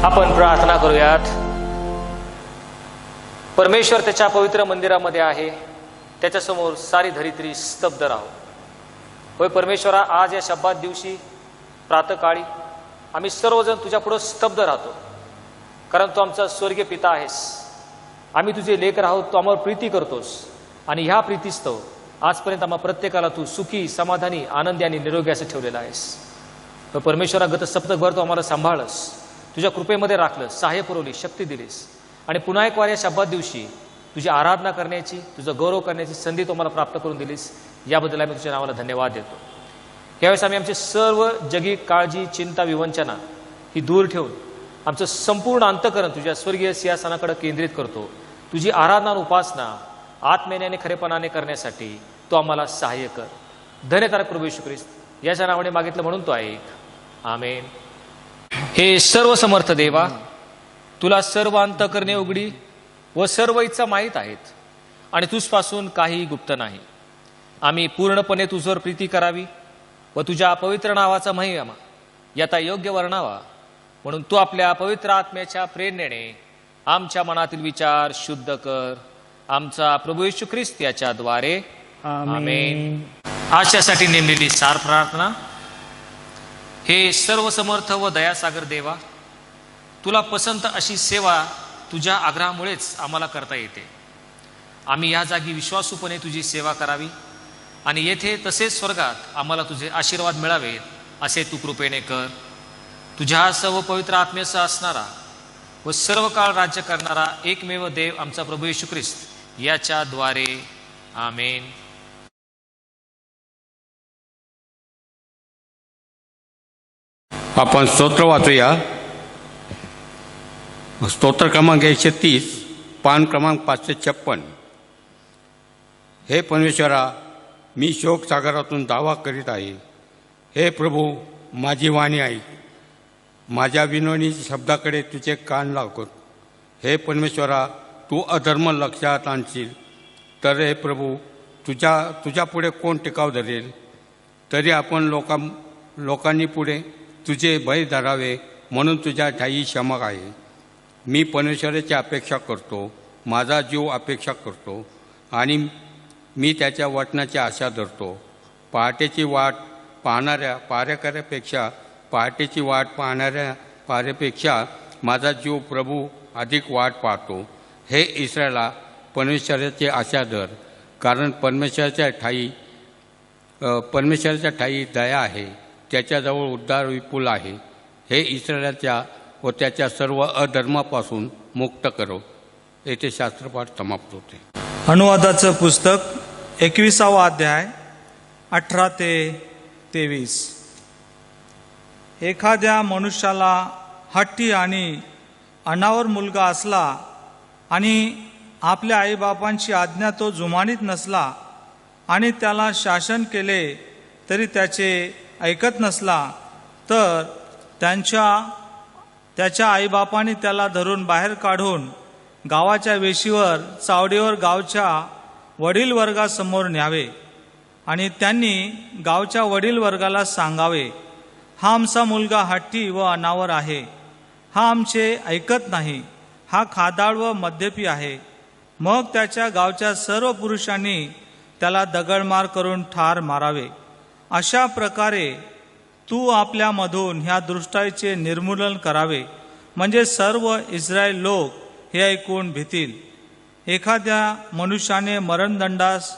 आपण प्रार्थना करूयात. परमेश्वर त्याच्या पवित्र मंदिरामध्ये आहे, त्याच्यासमोर सारी धरित्री स्तब्ध राहो. होय परमेश्वरा, आज या शब्दात दिवशी प्रातःकाळी आम्ही सर्वजण तुझ्या पुढे स्तब्ध राहतो, कारण तू आमचा स्वर्गीय पिता आहेस. आम्ही तुझे लेकर आहोत, तू आम्हाला प्रीती करतोस आणि ह्या प्रीतीस्तव आजपर्यंत आम्हा प्रत्येकाला तू सुखी, समाधानी, आनंदी आणि निरोगी असं ठेवलेलं आहेस. परमेश्वरा, गत सप्तकभर तू आम्हाला सांभाळलंस, तुझ्या कृपेमध्ये राखलं, सहाय्य पुरवली, शक्ती दिलीस आणि पुन्हा एक वार या शब्दात दिवशी तुझी आराधना करण्याची, तुझं गौरव करण्याची संधी तुम्हाला प्राप्त करून दिलीस. याबद्दल आम्ही तुझ्या नावाला धन्यवाद देतो. यावेळेस आम्ही आमची सर्व जगी काळजी, चिंता, विवंचना ही दूर ठेवून आमचं संपूर्ण अंतःकरण तुझ्या स्वर्गीय सिंहासनाकडे केंद्रित करतो. तुझी आराधना आणि उपासना आत्म्याने आणि खरेपणाने करण्यासाठी तो आम्हाला सहाय्य कर. धन्यतारक प्रभू येशू ख्रिस्त याच्या नावाने मागितलं म्हणून तो ऐक. आमेन. हे सर्व समर्थ देवा, तुला सर्व अंतःकरणे उघडी व सर्व इच्छा माहीत आहेत आणि तुझपासून काही गुप्त नाही. आम्ही पूर्णपणे तुझवर प्रीती करावी व तुझ्या पवित्र नावाचा महिमा याता योग्य वर्णावा म्हणून तू आपल्या पवित्र आत्म्याच्या प्रेरणेने आमच्या मनातील विचार शुद्ध कर. आमचा प्रभू येशू ख्रिस्त याच्याद्वारे आमेन. आजच्यासाठी नेमलेली सार प्रार्थना. हे सर्व समर्थ व दयासागर देवा, तुला पसंत अशी सेवा तुझ्या आग्रहामुळेच आम्हाला करता येते. आम्ही या जागी विश्वासूपणे तुझी सेवा करावी आणि येथे तसेच स्वर्गात आम्हाला तुझे आशीर्वाद मिळावेत असे तू कृपेने कर. तुझ्या सर्व पवित्र आत्म्यासह असणारा व सर्व काळ राज्य करणारा एकमेव देव आमचा प्रभू येशू ख्रिस्त याच्याद्वारे आमेन. आपण स्तोत्र वाचूया. स्तोत्र क्रमांक 130, पान क्रमांक 556. हे परमेश्वरा, मी शोक सागरातून दावा करीत आहे. हे प्रभू, माझी वाणी ऐक, माझ्या विनवणीच्या शब्दाकडे तुझे कान लाव. हे परमेश्वरा, तू अधर्म लक्षात आणशील तर हे प्रभू, तुझ्या पुढे कोण टिकाव धरेल. तरी आपण लोकांनी पुढे तुझे भय धरावे म्हणून तुझ्या ठायी क्षमा आहे. मी परमेश्वराची अपेक्षा करतो, माझा जीव अपेक्षा करतो आणि मी त्याच्या वचनाची आशा धरतो. पहाटेची वाट पाहणाऱ्या पाऱ्यापेक्षा माझा जीव प्रभू अधिक वाट पाहतो. हे इस्रायला, परमेश्वराची आशा धर, कारण परमेश्वराच्या ठायी दया आहे, त्याच्याजवळ उद्धार विपुल आहे. हे इस्रायलाच्या व त्याच्या सर्व अधर्मापासून मुक्त करो. येथे शास्त्रपाठ समाप्त होते. अनुवादाचं पुस्तक 21वा अध्याय 18 ते 23. एखाद्या मनुष्याला हट्टी आणि अनावर मुलगा असला आणि आपल्या आईबापांची आज्ञा तो जुमानीत नसला आणि त्याला शासन केले तरी त्याचे ऐकत नसला तर त्याच्या आईबापांनी त्याला धरून बाहेर काढून गावाच्या वेशीवर चावडीवर गावच्या वडील वर्गासमोर न्यावे आणि त्यांनी गावच्या वडील वर्गाला सांगावे, हा आमचा मुलगा हट्टी व अनावर आहे, हा आमचे ऐकत नाही, हा खादाड व मद्यपी आहे. मग त्याच्या गावच्या सर्व पुरुषांनी त्याला दगडमार करून ठार मारावे. अशा प्रकारे तू आपल्यामधून ह्या दृष्टाईचे निर्मूलन करावे, म्हणजे सर्व इस्रायल लोक हे ऐकून भीतील. एखाद्या मनुष्याने मरणदंडास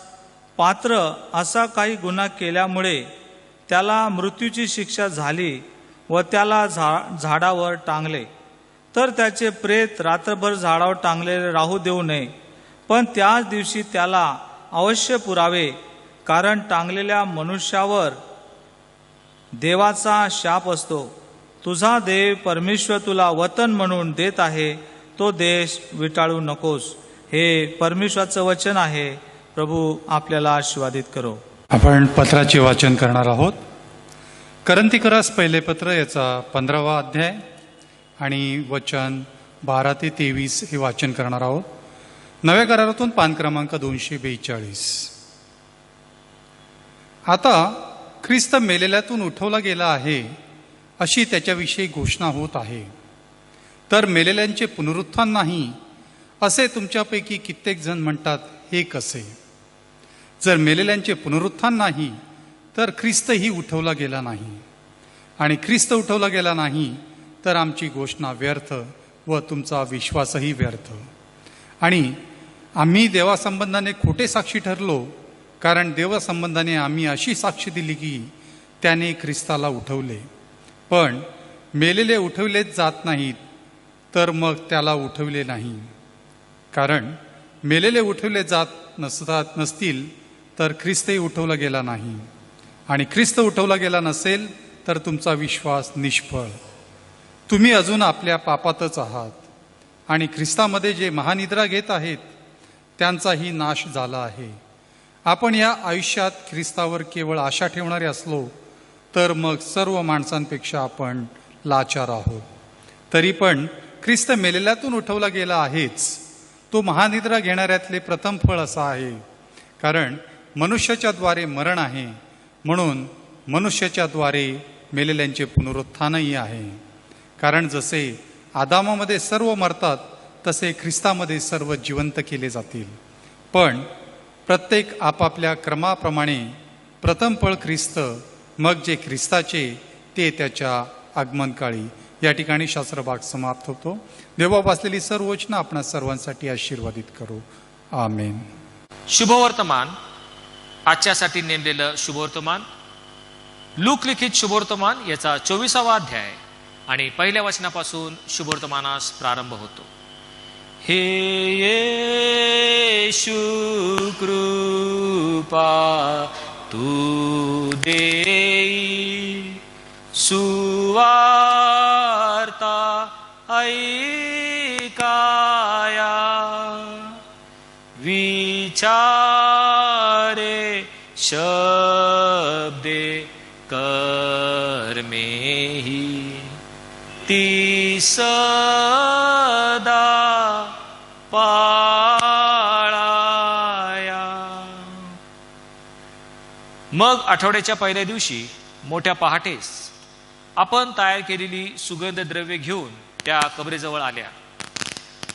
पात्र असा काही गुन्हा केल्यामुळे त्याला मृत्यूची शिक्षा झाली व त्याला झाडावर टांगले तर त्याचे प्रेत रात्रभर झाडावर टांगलेले राहू देऊ नये, पण त्याच दिवशी त्याला अवश्य पुरावे, कारण टांगलेल्या मनुष्यावर देवाचा शाप असतो. तुझा देव परमेश्वर तुला वतन म्हणून देत आहे, तो देश विटाळू नकोस. हे परमेश्वराचं वचन आहे. प्रभू आपल्याला आशीर्वादित करो. आपण पत्राचे वाचन करणार आहोत. करंथीकरास पहिले पत्र याचा 15वा अध्याय आणि वचन 12 ते 23 हे वाचन करणार आहोत. नव्या करारातून पान क्रमांक 242. आता ख्रिस्त मेलेल्यातून उठवला गेला आहे अशी त्याच्याविषयी घोषणा होत आहे. तर मेलेल्यांचे पुनरुत्थान नाही असे तुमच्यापैकी कित्येक जण म्हणतात, हे कसे? जर मेलेल्यांचे पुनरुत्थान नाही तर ख्रिस्तही उठवला गेला नाही, आणि ख्रिस्त उठवला गेला नाही तर आमची घोषणा व्यर्थ व तुमचा विश्वासही व्यर्थ. आणि आम्ही देवासंबंधाने खोटे साक्षी ठरलो, कारण देवासंबंधाने आम्ही अशी साक्ष दिली की त्याने ख्रिस्ताला उठवले. पण मेलेले उठवलेच जात नाहीत, तर मग त्याला उठवले नाही. कारण मेलेले उठवले जात नसतील तर ख्रिस्तही उठवला गेला नाही, आणि ख्रिस्त उठवला गेला नसेल तर तुमचा विश्वास निष्फळ. तुम्ही अजून आपल्या पापातच आहात, आणि ख्रिस्तामध्ये जे महानिद्रा घेत आहेत त्यांचाही नाश झाला आहे. आपण या आयुष्यात ख्रिस्तावर केवळ आशा ठेवणारे असलो तर मग सर्व माणसांपेक्षा आपण लाचार आहोत. तरी पण ख्रिस्त मेलेल्यातून उठवला गेला आहेच. तो महानिद्रा घेणाऱ्यातले प्रथम फळ असा आहे. कारण मनुष्याच्या द्वारे मरण आहे, म्हणून मनुष्याच्या द्वारे मेलेल्यांचे पुनरुत्थानही आहे. कारण जसे आदामामध्ये सर्व मरतात तसे ख्रिस्तामध्ये सर्व जिवंत केले जातील. पण प्रत्येक आपापल्या क्रमाप्रमाणे प्रथम फळ ख्रिस्त, मग जे ख्रिस्ताचे ते त्याच्या आगमनकाळी. या ठिकाणी शास्त्रभाग समाप्त होतो. देवा वाचलेली सर्व वचनं आपणा सर्वांसाठी आशीर्वादित करू. आमेन. शुभवर्तमान, आजच्यासाठी नेमलेलं शुभवर्तमान लूक लिखित शुभवर्तमान याचा 24वा अध्याय आणि पहिल्या वचनापासून शुभवर्तमानास प्रारंभ होतो. हे येशू कृपा तू देई, सुवार्ता ऐकाया, विचारे शब्दे कर्मेहि ती सदा पाळाया. मग आठवड्याच्या पहिल्या दिवशी मोठ्या पहाटेस आपण तयार केलेली सुगंध द्रव्ये घेऊन त्या कबरेजवळ आल्या.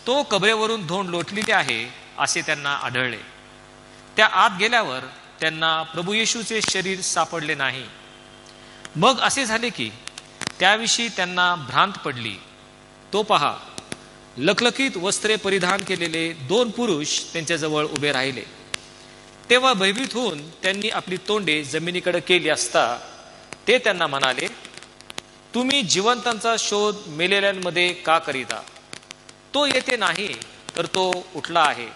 तो कबरेवरून धोंड लोटलेली आहे असे त्यांना आढळले. त्या आत गेल्यावर त्यांना प्रभू येशूचे शरीर सापडले नाही. मग असे झाले की त्याविषयी त्यांना भ्रांत पडली. तो पहा, लखलखीत वस्त्रे परिधान केलेले 2 पुरुष त्यांच्याजवळ उभे राहिले. तेव्हा भयभीत होऊन त्यांनी आपली तोंडे जमिनीकडे केली असता ते त्यांना म्हणाले, तुम्ही जिवंतांचा शोध मेलेल्यांमध्ये का करीता? तो येथे नाही, तर तो उठला आहे.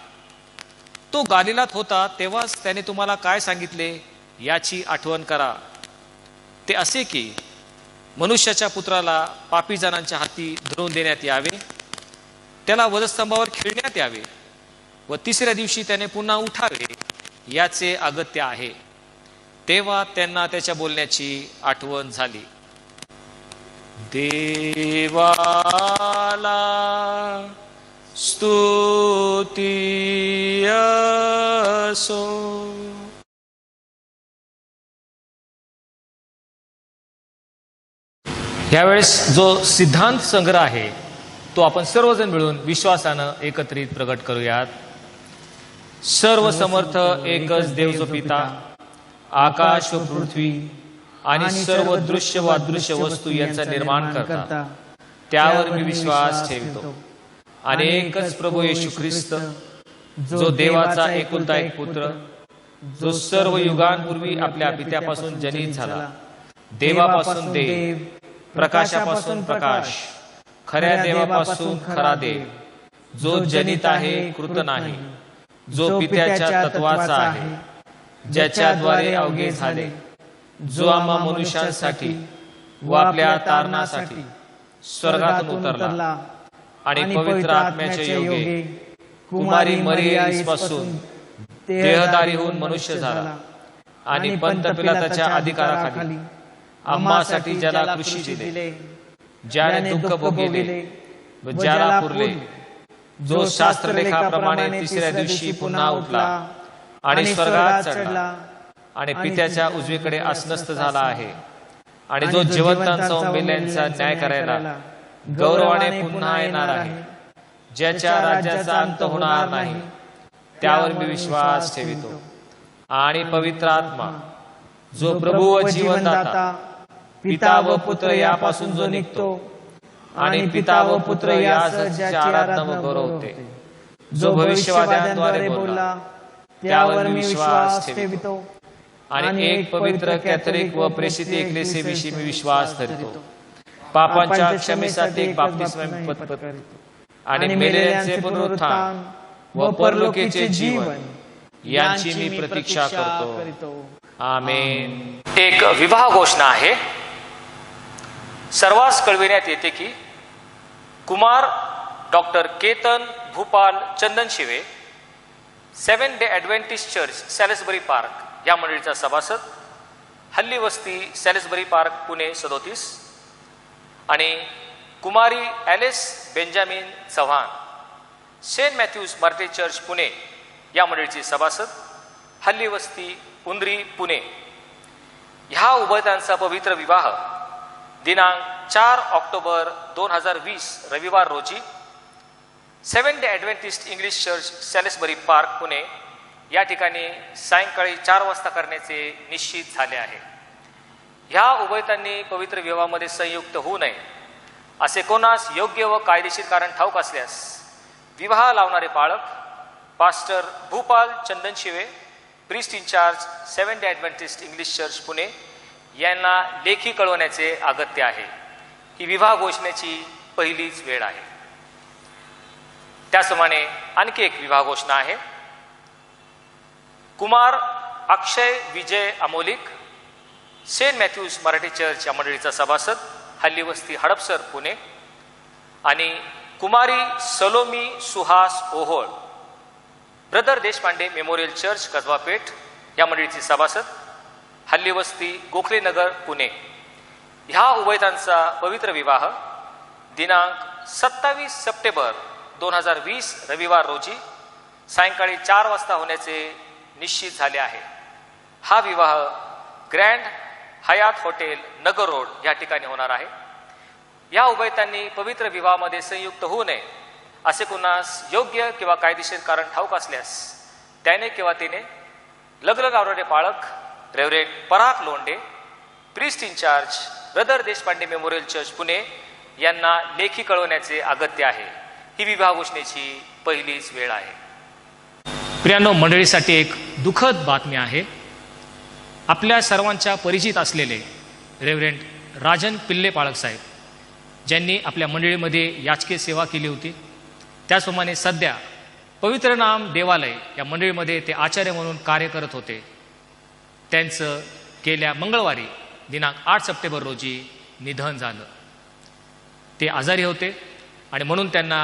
तो गालिलात होता तेव्हाच त्याने तुम्हाला काय सांगितले याची आठवण करा. ते असे की मनुष्याच्या पुत्राला पापी जणांच्या हाती धरून देण्यात यावे, त्याला वधस्तंभावर खिळण्यात यावे व 3ऱ्या दिवशी त्याने पुन्हा उठावे, याचे अगत्य आहे. तेव्हा त्यांना त्याच्या बोलण्याची आठवण झाली. देवाला स्तुती असो. यावेळेस जो सिद्धांत संग्रह आहे तो आपण सर्वजण मिळून विश्वासानं एकत्रित प्रकट करूयात. सर्व समर्थ एकच देव जो पिता, आकाश व पृथ्वी आणि सर्व दृश्य व अदृश्य वस्तू यांचा निर्माण करता, त्यावर मी विश्वास ठेवतो. आणि एकच प्रभू येशू ख्रिस्त, जो देवाचा एकुलता एक पुत्र, जो सर्व युगांपूर्वी आपल्या पित्यापासून जनित झाला, देवापासून देव, प्रकाशापासून प्रकाश, खऱ्या देवापासून खरा देव, जो जनित आहे कृत नाही, जो पित्याच्या तत्वाचा आहे, ज्याच्याद्वारे अवघे झाले, जो आम्हा मनुष्यांसाठी व आपल्या तारणासाठी स्वर्गातून उतरला आणि पवित्र आत्म्याच्या योगे कुमारी मरियेपासून देहधारी होऊन मनुष्य झाला आणि पंत पिलाताच्या अधिकाराखाली आम्हासाठी ज्याला कृषी दिले, ज्याने दुःख भोगले व ज्याला पुरले, जो शास्त्रलेखाप्रमाणे 3ऱ्या दिवशी पुन्हा उठला आणि स्वर्गात चढला आणि पित्याच्या उजवीकडे आसनस्थ झाला आहे, आणि जो जिवंतांचा व मेल्यांचा न्याय करायला गौरवाने पुन्हा येणार आहे, ज्याच्या राज्याचा अंत होणार नाही, त्यावर मी विश्वास ठेवितो. आणि पवित्र आत्मा, जो प्रभू व जीवनदाता, पिता व पुत्र यापासून जो निघतो आणि पिता व पुत्र यासच ज्याची आराधना व गौरव होते, जो भविष्यवाद्यांद्वारे बोलला, त्यावर मी विश्वास ठेवितो. आणि एक पवित्र कॅथलिक व प्रेषित एकलेसीविषयी मी विश्वास धरतो. पापांच्या क्षमेसाठी एक बाप्तिस्म पत्करितो आणि मेलेल्यांचे पुनरुत्थान व परलोकीचे जीवन यांची मी प्रतीक्षा करतो. आमेन. एक विवाह घोषणा आहे. सर्वांस कळविण्यात येते की कुमार डॉक्टर केतन भूपाल चंदन शिवे, 7 day Adventist church Salisbury park या मंडळीचा सभासद, हल्ली वस्ती सॅलिसबरी पार्क पुणे 37, आणि कुमारी Alice Benjamin Chavan, saint Matthew's मार्टे चर्च पुणे या मंडळीची सभासद, हल्ली वस्ती उंद्री पुणे. ह्या उभयतांचा पवित्र विवाह दिनांक 4 ऑक्टोबर 2020 रविवार रोजी 7 day adventist English church Salisbury park Pune या ठिकाणी सायंकाळी 4 वाजता करण्याचे निश्चित झाले आहे. ह्या उभयतांनी पवित्र विवाहामध्ये संयुक्त होऊ नये असे कोणास योग्य व कायदेशीर कारण ठाऊक असल्यास विवाह लावणारे पाळक pastor Bhupal Chandan Shive, priest in charge 7 day adventist English church Pune यांना लेखी कळवण्याचे अगत्य आहे. ही विवाह घोषणेची पहिलीच वेळ आहे. त्याचप्रमाणे आणखी एक विवाह घोषणा आहे. कुमार Akshay Vijay Amolik, saint Matthew's Marathi church या मंडळीचा सभासद, हल्ली वस्ती हडपसर पुणे, आणि कुमारी सलोमी सुहास ओहोळ, brother Deshpande memorial church Kasba Peth या मंडळीची सभासद, हल्ली वस्ती गोखलेनगर पुणे. ह्या उभयतांचा पवित्र विवाह दिनांक 27 सप्टेंबर 2020 रविवार रोजी सायंकाळी 4 वाजता होण्याचे निश्चित झाले आहे. हा विवाह ग्रँड हयात हॉटेल नगर रोड या ठिकाणी होणार आहे. या उभयतांनी पवित्र विवाहामध्ये संयुक्त होऊ नये असे कुणास योग्य किंवा कायदेशीर कारण ठाऊक असल्यास त्याने किंवा तिने लग्न लावणारे पाळक reverend Parag Londhe, priest in charge brother Deshpande memorial church Pune यांना लेखी कळवण्याचे अगत्य आहे. ही विवाह घोषणेची पहिलीच वेळ आहे. प्रियांनो, मंडळीसाठी एक दुःखद बातमी आहे. आपल्या सर्वांच्या परिचित असलेले रेव्हरेंड राजन पिल्ले पाळक साहेब, ज्यांनी आपल्या मंडळीमध्ये याचकीय सेवा केली होती, त्याचप्रमाणे सध्या पवित्र नाम देवालय या मंडळीमध्ये ते आचार्य म्हणून कार्य करत होते, त्यांचं गेल्या मंगळवारी दिनांक 8 सप्टेंबर रोजी निधन झालं. ते आजारी होते आणि म्हणून त्यांना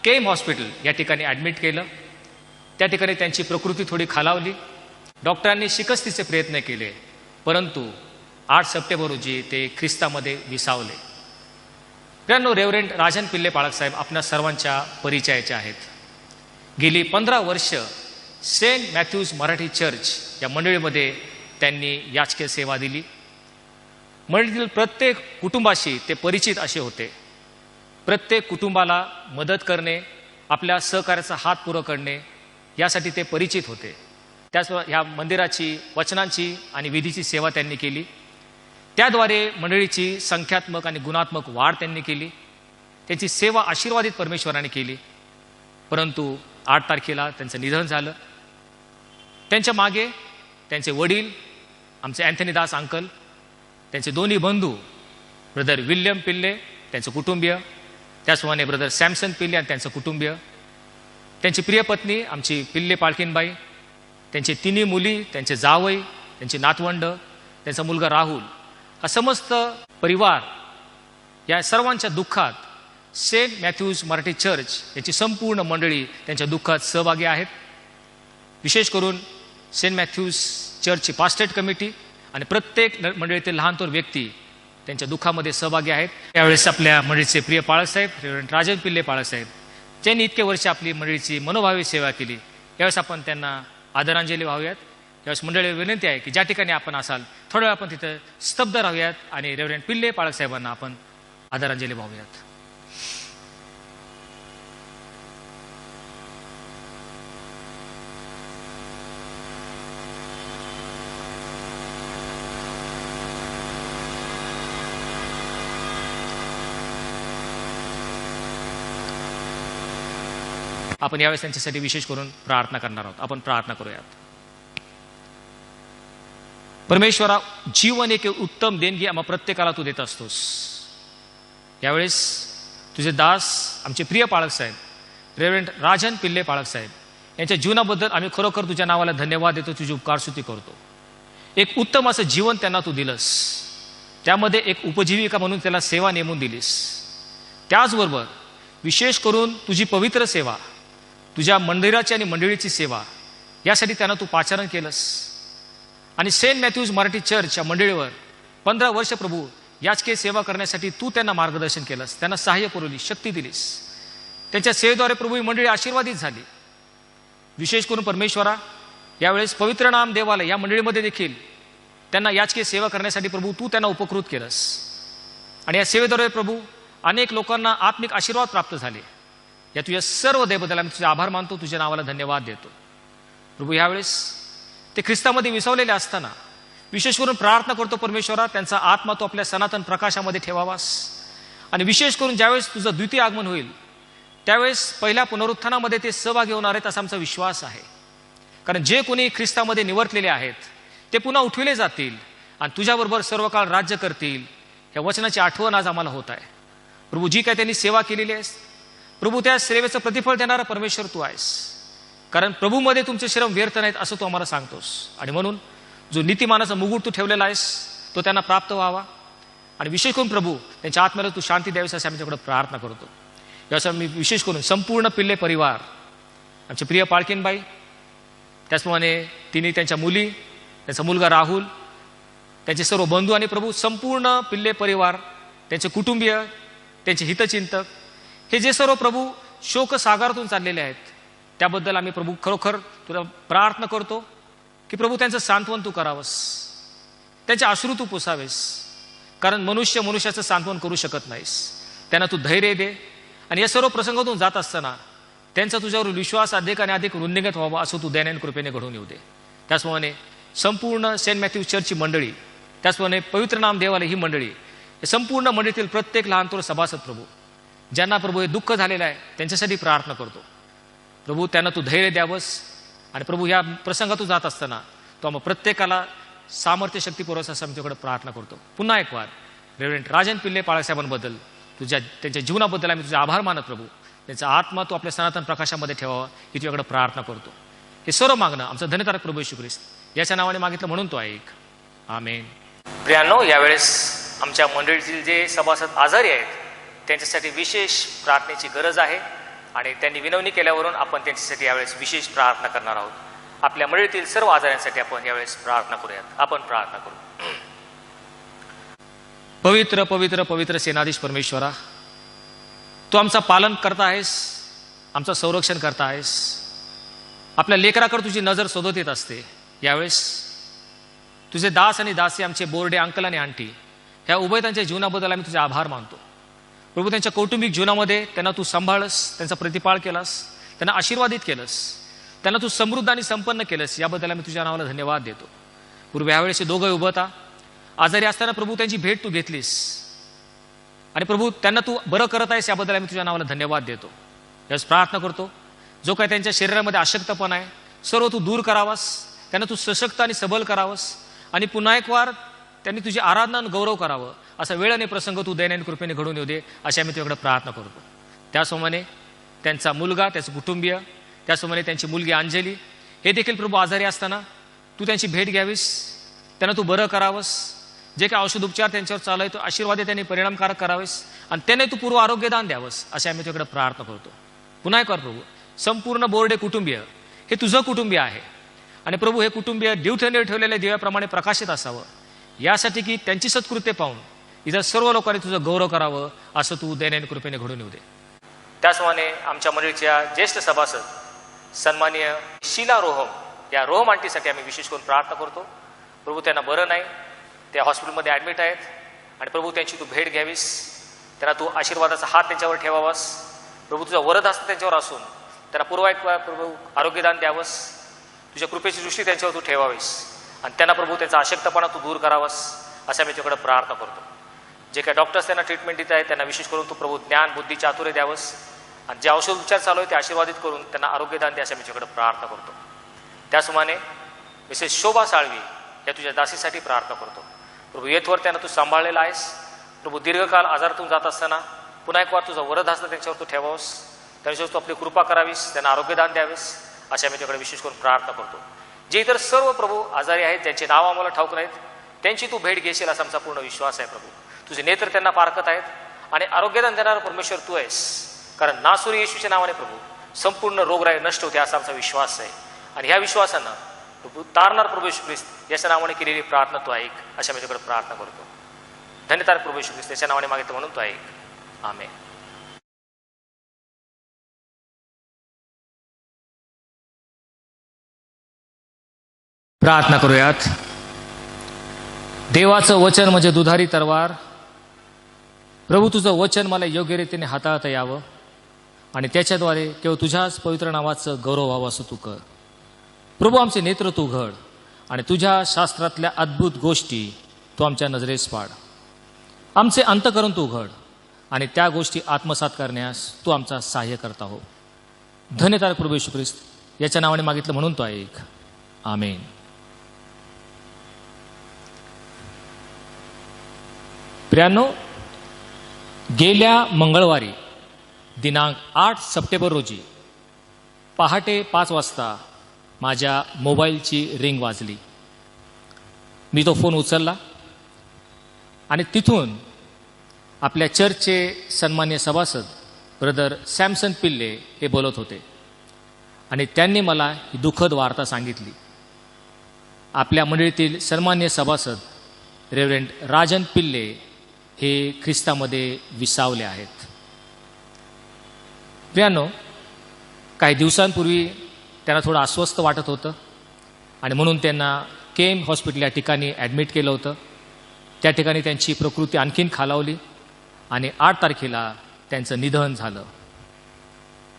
केम हॉस्पिटल या ठिकाणी ॲडमिट केलं. त्या ठिकाणी त्यांची प्रकृती थोडी खालावली. डॉक्टरांनी शिकस्तीचे प्रयत्न केले, परंतु 8 सप्टेंबर रोजी ते ख्रिस्तामध्ये विसावले. मित्रांनो, रेव्हरेंड राजन पिल्ले पाळक साहेब आपल्या सर्वांच्या परिचयाचे आहेत. गेली 15 वर्ष सेंट मॅथ्यूज मराठी चर्च या मंडळीमध्ये त्यांनी याचकीय सेवा दिली. मंडळीतील प्रत्येक कुटुंबाशी ते परिचित असे होते. प्रत्येक कुटुंबाला मदत करणे, आपल्या सहकार्याचा हात पुरं करणे यासाठी ते परिचित होते. त्याच ह्या मंदिराची वचनांची आणि विधीची सेवा त्यांनी केली. त्याद्वारे मंडळीची संख्यात्मक आणि गुणात्मक वाढ त्यांनी केली. त्यांची सेवा आशीर्वादित परमेश्वराने केली. परंतु 8 तारखेला त्यांचं निधन झालं. त्यांच्या मागे त्यांचे वडील आमचे अँथनी दास अंकल, त्यांचे दोन्ही बंधू ब्रदर विल्यम पिल्ले त्यांचं कुटुंबीय, त्याचप्रमाणे ब्रदर सॅमसन पिल्ले आणि त्यांचं कुटुंबीय, त्यांची प्रिय पत्नी आमची पिल्ले पालखीनबाई, त्यांचे 3 मुली, त्यांचे जावई, त्यांची नातवंड, त्यांचा मुलगा राहुल, हा समस्त परिवार या सर्वांच्या दुःखात सेंट मॅथ्यूज मराठी चर्च याची संपूर्ण मंडळी त्यांच्या दुःखात सहभागी आहेत. विशेष करून सेंट मॅथ्यूज चर्चची पास्टेट कमिटी आणि प्रत्येक मंडळीतील लहानतोर व्यक्ती त्यांच्या दुःखामध्ये सहभागी आहेत. यावेळेस आपल्या मंडळीचे प्रिय पाळकसाहेब रेव्हरंड राजन पिल्ले पाळकसाहेब, ज्यांनी इतके वर्ष आपली मंडळीची मनोभावे सेवा केली, यावेळेस आपण त्यांना आदरांजली वाहूयात. यावेळेस मंडळीला विनंती आहे की ज्या ठिकाणी आपण असाल थोडा वेळ आपण तिथं स्तब्ध राहूयात आणि रेव्हरंड पिल्ले पाळकसाहेबांना आपण आदरांजली वाहूयात. आपण यावेळेस त्यांच्यासाठी विशेष करून प्रार्थना करणार आहोत. आपण प्रार्थना करूयात. परमेश्वरा, जीवन एक उत्तम देणगी आम्हा प्रत्येकाला तू देत असतोस. यावेळेस तुझे दास आमचे प्रिय पाळक साहेब रेव्हरंड राजन पिल्ले पाळक साहेब यांच्या जीवनाबद्दल आम्ही खरोखर तुझ्या नावाला धन्यवाद देतो, तुझी उपकारस्तुती करतो. एक उत्तम असं जीवन त्यांना तू दिलंस, त्यामध्ये एक उपजीविका म्हणून त्याला सेवा नेमून दिलीस. त्याचबरोबर विशेष करून तुझी पवित्र सेवा, तुझ्या मंदिराची आणि मंडळीची सेवा यासाठी त्यांना तू पाचारण केलंस. आणि सेंट मॅथ्यूज मराठी चर्च या मंडळीवर 15 वर्ष प्रभू याचके सेवा करण्यासाठी तू त्यांना मार्गदर्शन केलंस, त्यांना सहाय्य पुरवली, शक्ती दिलीस. त्यांच्या सेवेद्वारे प्रभू ही मंडळी आशीर्वादित झाली. विशेष करून परमेश्वरा, यावेळेस पवित्र नाम देवालय या मंडळीमध्ये देखील त्यांना याचके सेवा करण्यासाठी प्रभू तू त्यांना उपकृत केलंस. आणि या सेवेद्वारे प्रभू अनेक लोकांना आत्मिक आशीर्वाद प्राप्त झाले. या तुझ्या सर्व दयेबद्दल आम्ही तुझे आभार मानतो, तुझ्या नावाला धन्यवाद देतो. प्रभू यावेळेस ते ख्रिस्तामध्ये विसवलेले असताना विशेष करून प्रार्थना करतो परमेश्वरा, त्यांचा आत्मा तो आपल्या सनातन प्रकाशामध्ये ठेवावास. आणि विशेष करून ज्यावेळेस तुझं द्वितीय आगमन होईल त्यावेळेस पहिल्या पुनरुत्थानामध्ये ते सहभागी होणार आहेत असा आमचा विश्वास आहे. कारण जे कोणी ख्रिस्तामध्ये निवर्तलेले आहेत ते पुन्हा उठविले जातील आणि तुझ्याबरोबर सर्व काळ राज्य करतील. या वचनाची आठवण आज आम्हाला होत आहे. प्रभू, जी काय त्यांनी सेवा केलेली आहे प्रभू, त्या सेवेचं प्रतिफळ देणारा परमेश्वर तू आहेस. कारण प्रभूमध्ये तुमचे श्रम व्यर्थ नाहीत असं तू आम्हाला सांगतोस. आणि म्हणून जो नीतिमानाचा मुकुट तू ठेवलेला आहेस तो त्यांना प्राप्त व्हावा. आणि विशेष करून प्रभू त्यांच्या आत्म्याला तू शांती द्यावीस अशी आमच्याकडे प्रार्थना करतो. यासाठी मी विशेष करून संपूर्ण पिल्ले परिवार, आमचे प्रिय पाळकीनबाई, त्याचप्रमाणे तिन्ही त्यांच्या मुली, त्यांचा मुलगा राहुल, त्यांचे सर्व बंधू आणि प्रभू संपूर्ण पिल्ले परिवार, त्यांचे कुटुंबीय, त्यांचे हितचिंतक, हे जे सर्व प्रभू शोकसागरातून चाललेले आहेत त्याबद्दल आम्ही प्रभू खरोखर तुला प्रार्थना करतो की प्रभू त्यांचं सांत्वन तू करावंस, त्यांचे अश्रू तू पुसावेस. कारण मनुष्य मनुष्याचं सांत्वन करू शकत नाहीस. त्यांना तू धैर्य दे. आणि या सर्व प्रसंगातून जात असताना त्यांचा तुझ्यावर विश्वास अधिक आणि अधिक वृद्धिंगत व्हावा असं तू दयाने कृपेने घडवून येऊ दे. त्याचप्रमाणे संपूर्ण सेंट मॅथ्यूज चर्चची मंडळी, त्याचप्रमाणे पवित्र नाम देवालय ही मंडळी, हे संपूर्ण मंडळीतील प्रत्येक लहान थोर सभासद प्रभू, ज्यांना प्रभू हे दुःख झालेलं आहे त्यांच्यासाठी प्रार्थना करतो. प्रभू त्यांना तू धैर्य द्यावंस. आणि प्रभू या प्रसंगातून जात असताना तो आम्हा प्रत्येकाला सामर्थ्य शक्ती पुरवस असं आमच्याकडे प्रार्थना करतो. पुन्हा एक वार रेव्हरंड राजन पिल्ले पाळकसाहेबांबद्दल त्यांच्या जीवनाबद्दल आम्ही तुझे आभार मानत प्रभू, त्यांचा आत्मा तू आपल्या सनातन प्रकाशामध्ये ठेवावा ही तुझ्याकडे प्रार्थना करतो. हे सर्व मागणं आमचा धन्यतारक प्रभू येशू ख्रिस्त याच्या नावाने मागितलं म्हणून तो ऐक. आमेन. प्रियांनो, यावेळेस आमच्या मंडळीतील जे सभासद आजारी आहेत त्यांच्यासाठी विशेष प्रार्थनेची गरज आहे. आणि त्यांनी विनवणी केल्यावरून आपण त्यांच्यासाठी यावेळेस विशेष प्रार्थना करणार आहोत. आपल्या मंडळीतील सर्व आजारांसाठी आपण यावेळेस प्रार्थना करूयात. आपण प्रार्थना करू. पवित्र पवित्र पवित्र सेनाधीश परमेश्वरा, तू आमचा पालन करता आहेस, आमचं संरक्षण करता आहेस. आपल्या लेकराकडे तुझी नजर शोधत येत असते. यावेळेस तुझे दास आणि दासी, आमचे बोर्डे अंकल आणि आंटी, ह्या उभयतांच्या जीवनाबद्दल आम्ही तुझे आभार मानतो. प्रभू, त्यांच्या कौटुंबिक जीवनामध्ये त्यांना तू सांभाळस, त्यांचा प्रतिपाळ केलास, त्यांना आशीर्वादित केलंस, त्यांना तू समृद्ध आणि संपन्न केलंस. याबद्दल आम्ही तुझ्या नावाला धन्यवाद देतो. पूर्वी यावेळेस दोघं उभता आजारी असताना प्रभू त्यांची भेट तू घेतलीस. आणि प्रभू त्यांना तू बरं करत आहेस याबद्दल आम्ही तुझ्या नावाला धन्यवाद देतो. यावेळेस प्रार्थना करतो जो काय त्यांच्या शरीरामध्ये अशक्तपणा आहे सर्व तू दूर करावास, त्यांना तू सशक्त आणि सबल करावंस. आणि पुन्हा एक वार त्यांनी तुझी आराधना आणि गौरव करावं असा वेळ आणि प्रसंग तू दयाने कृपेने घडून येऊ दे अशी आम्ही तुझ्याकडे प्रार्थना करतो. त्याचप्रमाणे त्यांचा मुलगा, त्याचं कुटुंबीय, त्याचप्रमाणे त्यांची मुलगी अंजली हे देखील प्रभू आजारी असताना तू त्यांची भेट घ्यावीस, त्यांना तू बरं करावंस. जे काही औषध उपचार त्यांच्यावर चालू आहे तो आशीर्वाद त्यांनी परिणामकारक करावेस आणि त्यांना तू पूर्व आरोग्यदान द्यावंस अशी आम्ही तुझ्याकडे प्रार्थना करतो. पुन्हा एक वार प्रभू संपूर्ण बोर्डे कुटुंबीय हे तुझं कुटुंबीय आहे. आणि प्रभू हे कुटुंबीय दिवठेने ठेवलेल्या दिव्याप्रमाणे प्रकाशित असावं यासाठी की त्यांची सत्कृत्य पाहून इतर सर्व लोकांनी तुझं गौरव करावं असं तू दयाने कृपेने घडून येऊ दे. त्याचप्रमाणे आमच्या मंडळीच्या ज्येष्ठ सभासद सन्माननीय शीला रोहम, या रोहम आंटीसाठी आम्ही विशेष करून प्रार्थना करतो. प्रभू त्यांना बरं नाही, त्या हॉस्पिटलमध्ये ॲडमिट आहेत. आणि प्रभू त्यांची तू भेट घ्यावीस, त्यांना तू आशीर्वादाचा हात त्यांच्यावर ठेवावास. प्रभू तुझा वरद हस्त त्यांच्यावर असून त्यांना पूर्व एक प्रभू आरोग्यदान द्यावंस. तुझ्या कृपेची दृष्टी त्यांच्यावर तू ठेवावीस आणि त्यांना प्रभू त्याचा अशक्तपणा तू दूर करावास असं मी तुझ्याकडे प्रार्थना करतो. जे काही डॉक्टर्स त्यांना ट्रीटमेंट देत आहेत त्यांना विशेष करून तू प्रभू ज्ञान बुद्धी चातुर्य द्यावंस. आणि जे औषध उपचार चालू आहे ते आशीर्वादित करून त्यांना आरोग्यदान दे, अशा मी तुझ्याकडे प्रार्थना करतो. त्याचप्रमाणे मिसेस शोभा साळवी या तुझ्या दासीसाठी प्रार्थना करतो. प्रभू येथवर त्यांना तू सांभाळलेला आहेस. प्रभू दीर्घकाळ आजारातून जात असताना पुन्हा एक वार तुझा वरदहस्त त्यांच्यावर तू ठेवावस, त्यांच्यावर तू आपली कृपा करावीस, त्यांना आरोग्यदान द्यावेस, अशा मी तुझ्याकडे विशेष करून प्रार्थना करतो. जे इतर सर्व प्रभू आजारी आहेत, ज्यांचे नाव आम्हाला ठाऊक नाहीत, त्यांची तू भेट घेशील असा आमचा पूर्ण विश्वास आहे. प्रभू तुझे नेत्र त्यांना पारखत आहेत आणि आरोग्यदान देणारा परमेश्वर तू आहेस, कारण नासुरी येशूच्या नावाने प्रभू संपूर्ण रोगराई नष्ट होते असा आमचा विश्वास आहे. आणि ह्या विश्वासानं प्रभू तारणार प्रभू येशू ख्रिस्त याच्या नावाने केलेली प्रार्थना तू ऐक, अशा मी तुझ्याकडे प्रार्थना करतो. धन्यतार प्रभू येशू ख्रिस्त याच्या नावाने मागितलं म्हणून तू ऐक. आमेन. प्रार्थना करूयात. देवाचं वचन म्हणजे दुधारी तलवार. प्रभू तुझं वचन मला योग्य रीतीने हाताळता यावं आणि त्याच्याद्वारे केवळ तुझ्याच पवित्र नावाचं गौरव व्हावं असं तू कर. प्रभू आमचे नेत्र तू उघड आणि तुझ्या शास्त्रातल्या अद्भुत गोष्टी तू आमच्या नजरेस पाड. आमचे अंतःकरण तू उघड आणि त्या गोष्टी आत्मसात करण्यास तू आमचा सहाय्य करता हो. धन्यतार प्रभू येशू ख्रिस्त याच्या नावाने मागितलं म्हणून तो ऐक. आमेन. प्रियांनो, गेल्या मंगळवारी दिनांक 8 सप्टेंबर रोजी पहाटे 5 वाजता माझ्या मोबाईलची रिंग वाजली. मी तो फोन उचलला आणि तिथून आपल्या चर्चचे सन्मान्य सभासद ब्रदर सॅमसन पिल्ले हे बोलत होते आणि त्यांनी मला ही दुःखद वार्ता सांगितली. आपल्या मंडळीतील सन्मान्य सभासद रेव्हरंड राजन पिल्ले हे ख्रिस्तामध्ये विसावले आहेत. प्रियांनो, काही दिवसांपूर्वी त्यांना थोडं अस्वस्थ वाटत होतं आणि म्हणून त्यांना केम हॉस्पिटल या ठिकाणी ॲडमिट केलं होतं. त्या ठिकाणी त्यांची प्रकृती आणखीन खालावली आणि 8 तारखेला त्यांचं निधन झालं.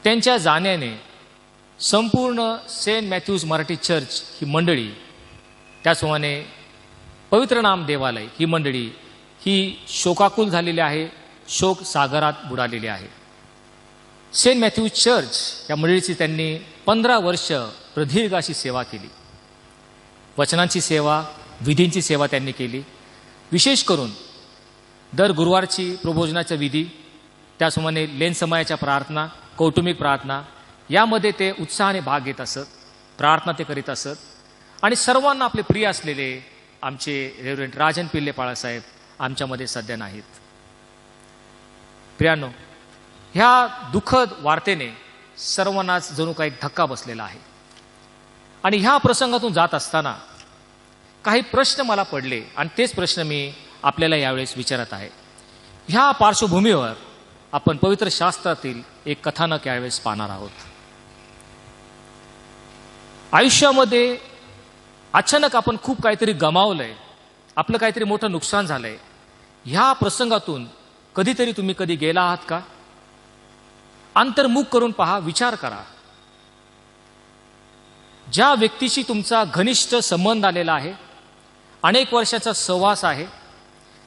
त्यांच्या जाण्याने संपूर्ण सेंट मॅथ्यूज मराठी चर्च ही मंडळी, त्याचप्रमाणे पवित्र नाम देवालय ही मंडळी ही शोकाकुल झालेली आहे, शोक सागरात बुडालेली आहे. सेंट मॅथ्यूज चर्च या मंडळीची त्यांनी 15 वर्ष प्रदीर्घ अशी सेवा केली. वचनांची सेवा, विधींची सेवा त्यांनी केली. विशेष करून दर गुरुवारची प्रबोधनाच्या विधी, त्याचप्रमाणे लेन समयाच्या प्रार्थना, कौटुंबिक प्रार्थना यामध्ये ते उत्साहाने भाग घेत असत, प्रार्थना ते करीत असत. आणि सर्वांना आपले प्रिय असलेले आमचे रेव्हरंड राजन पिल्ले बाळासाहेब आमच्यामध्ये सध्या नाहीत. प्रियांनो, ह्या दुःखद वार्तेने सर्वांनाच जणू काही धक्का बसलेला आहे. आणि ह्या प्रसंगातून जात असताना काही प्रश्न मला पडले आणि तेच प्रश्न मी आपल्याला यावेळेस विचारत आहे. ह्या पार्श्वभूमीवर आपण पवित्र शास्त्रातील एक कथानक यावेळेस पाहणार आहोत. आयुष्यामध्ये अचानक आपण खूप काहीतरी गमावलंय, आपलं काहीतरी मोठं नुकसान झालंय. ह्या प्रसंगातून कधीतरी तुम्ही कधी गेला आहात का? अंतर्मुख करून पहा, विचार करा. ज्या व्यक्तीशी तुमचा घनिष्ठ संबंध आलेला आहे, अनेक वर्षाचा सहवास आहे,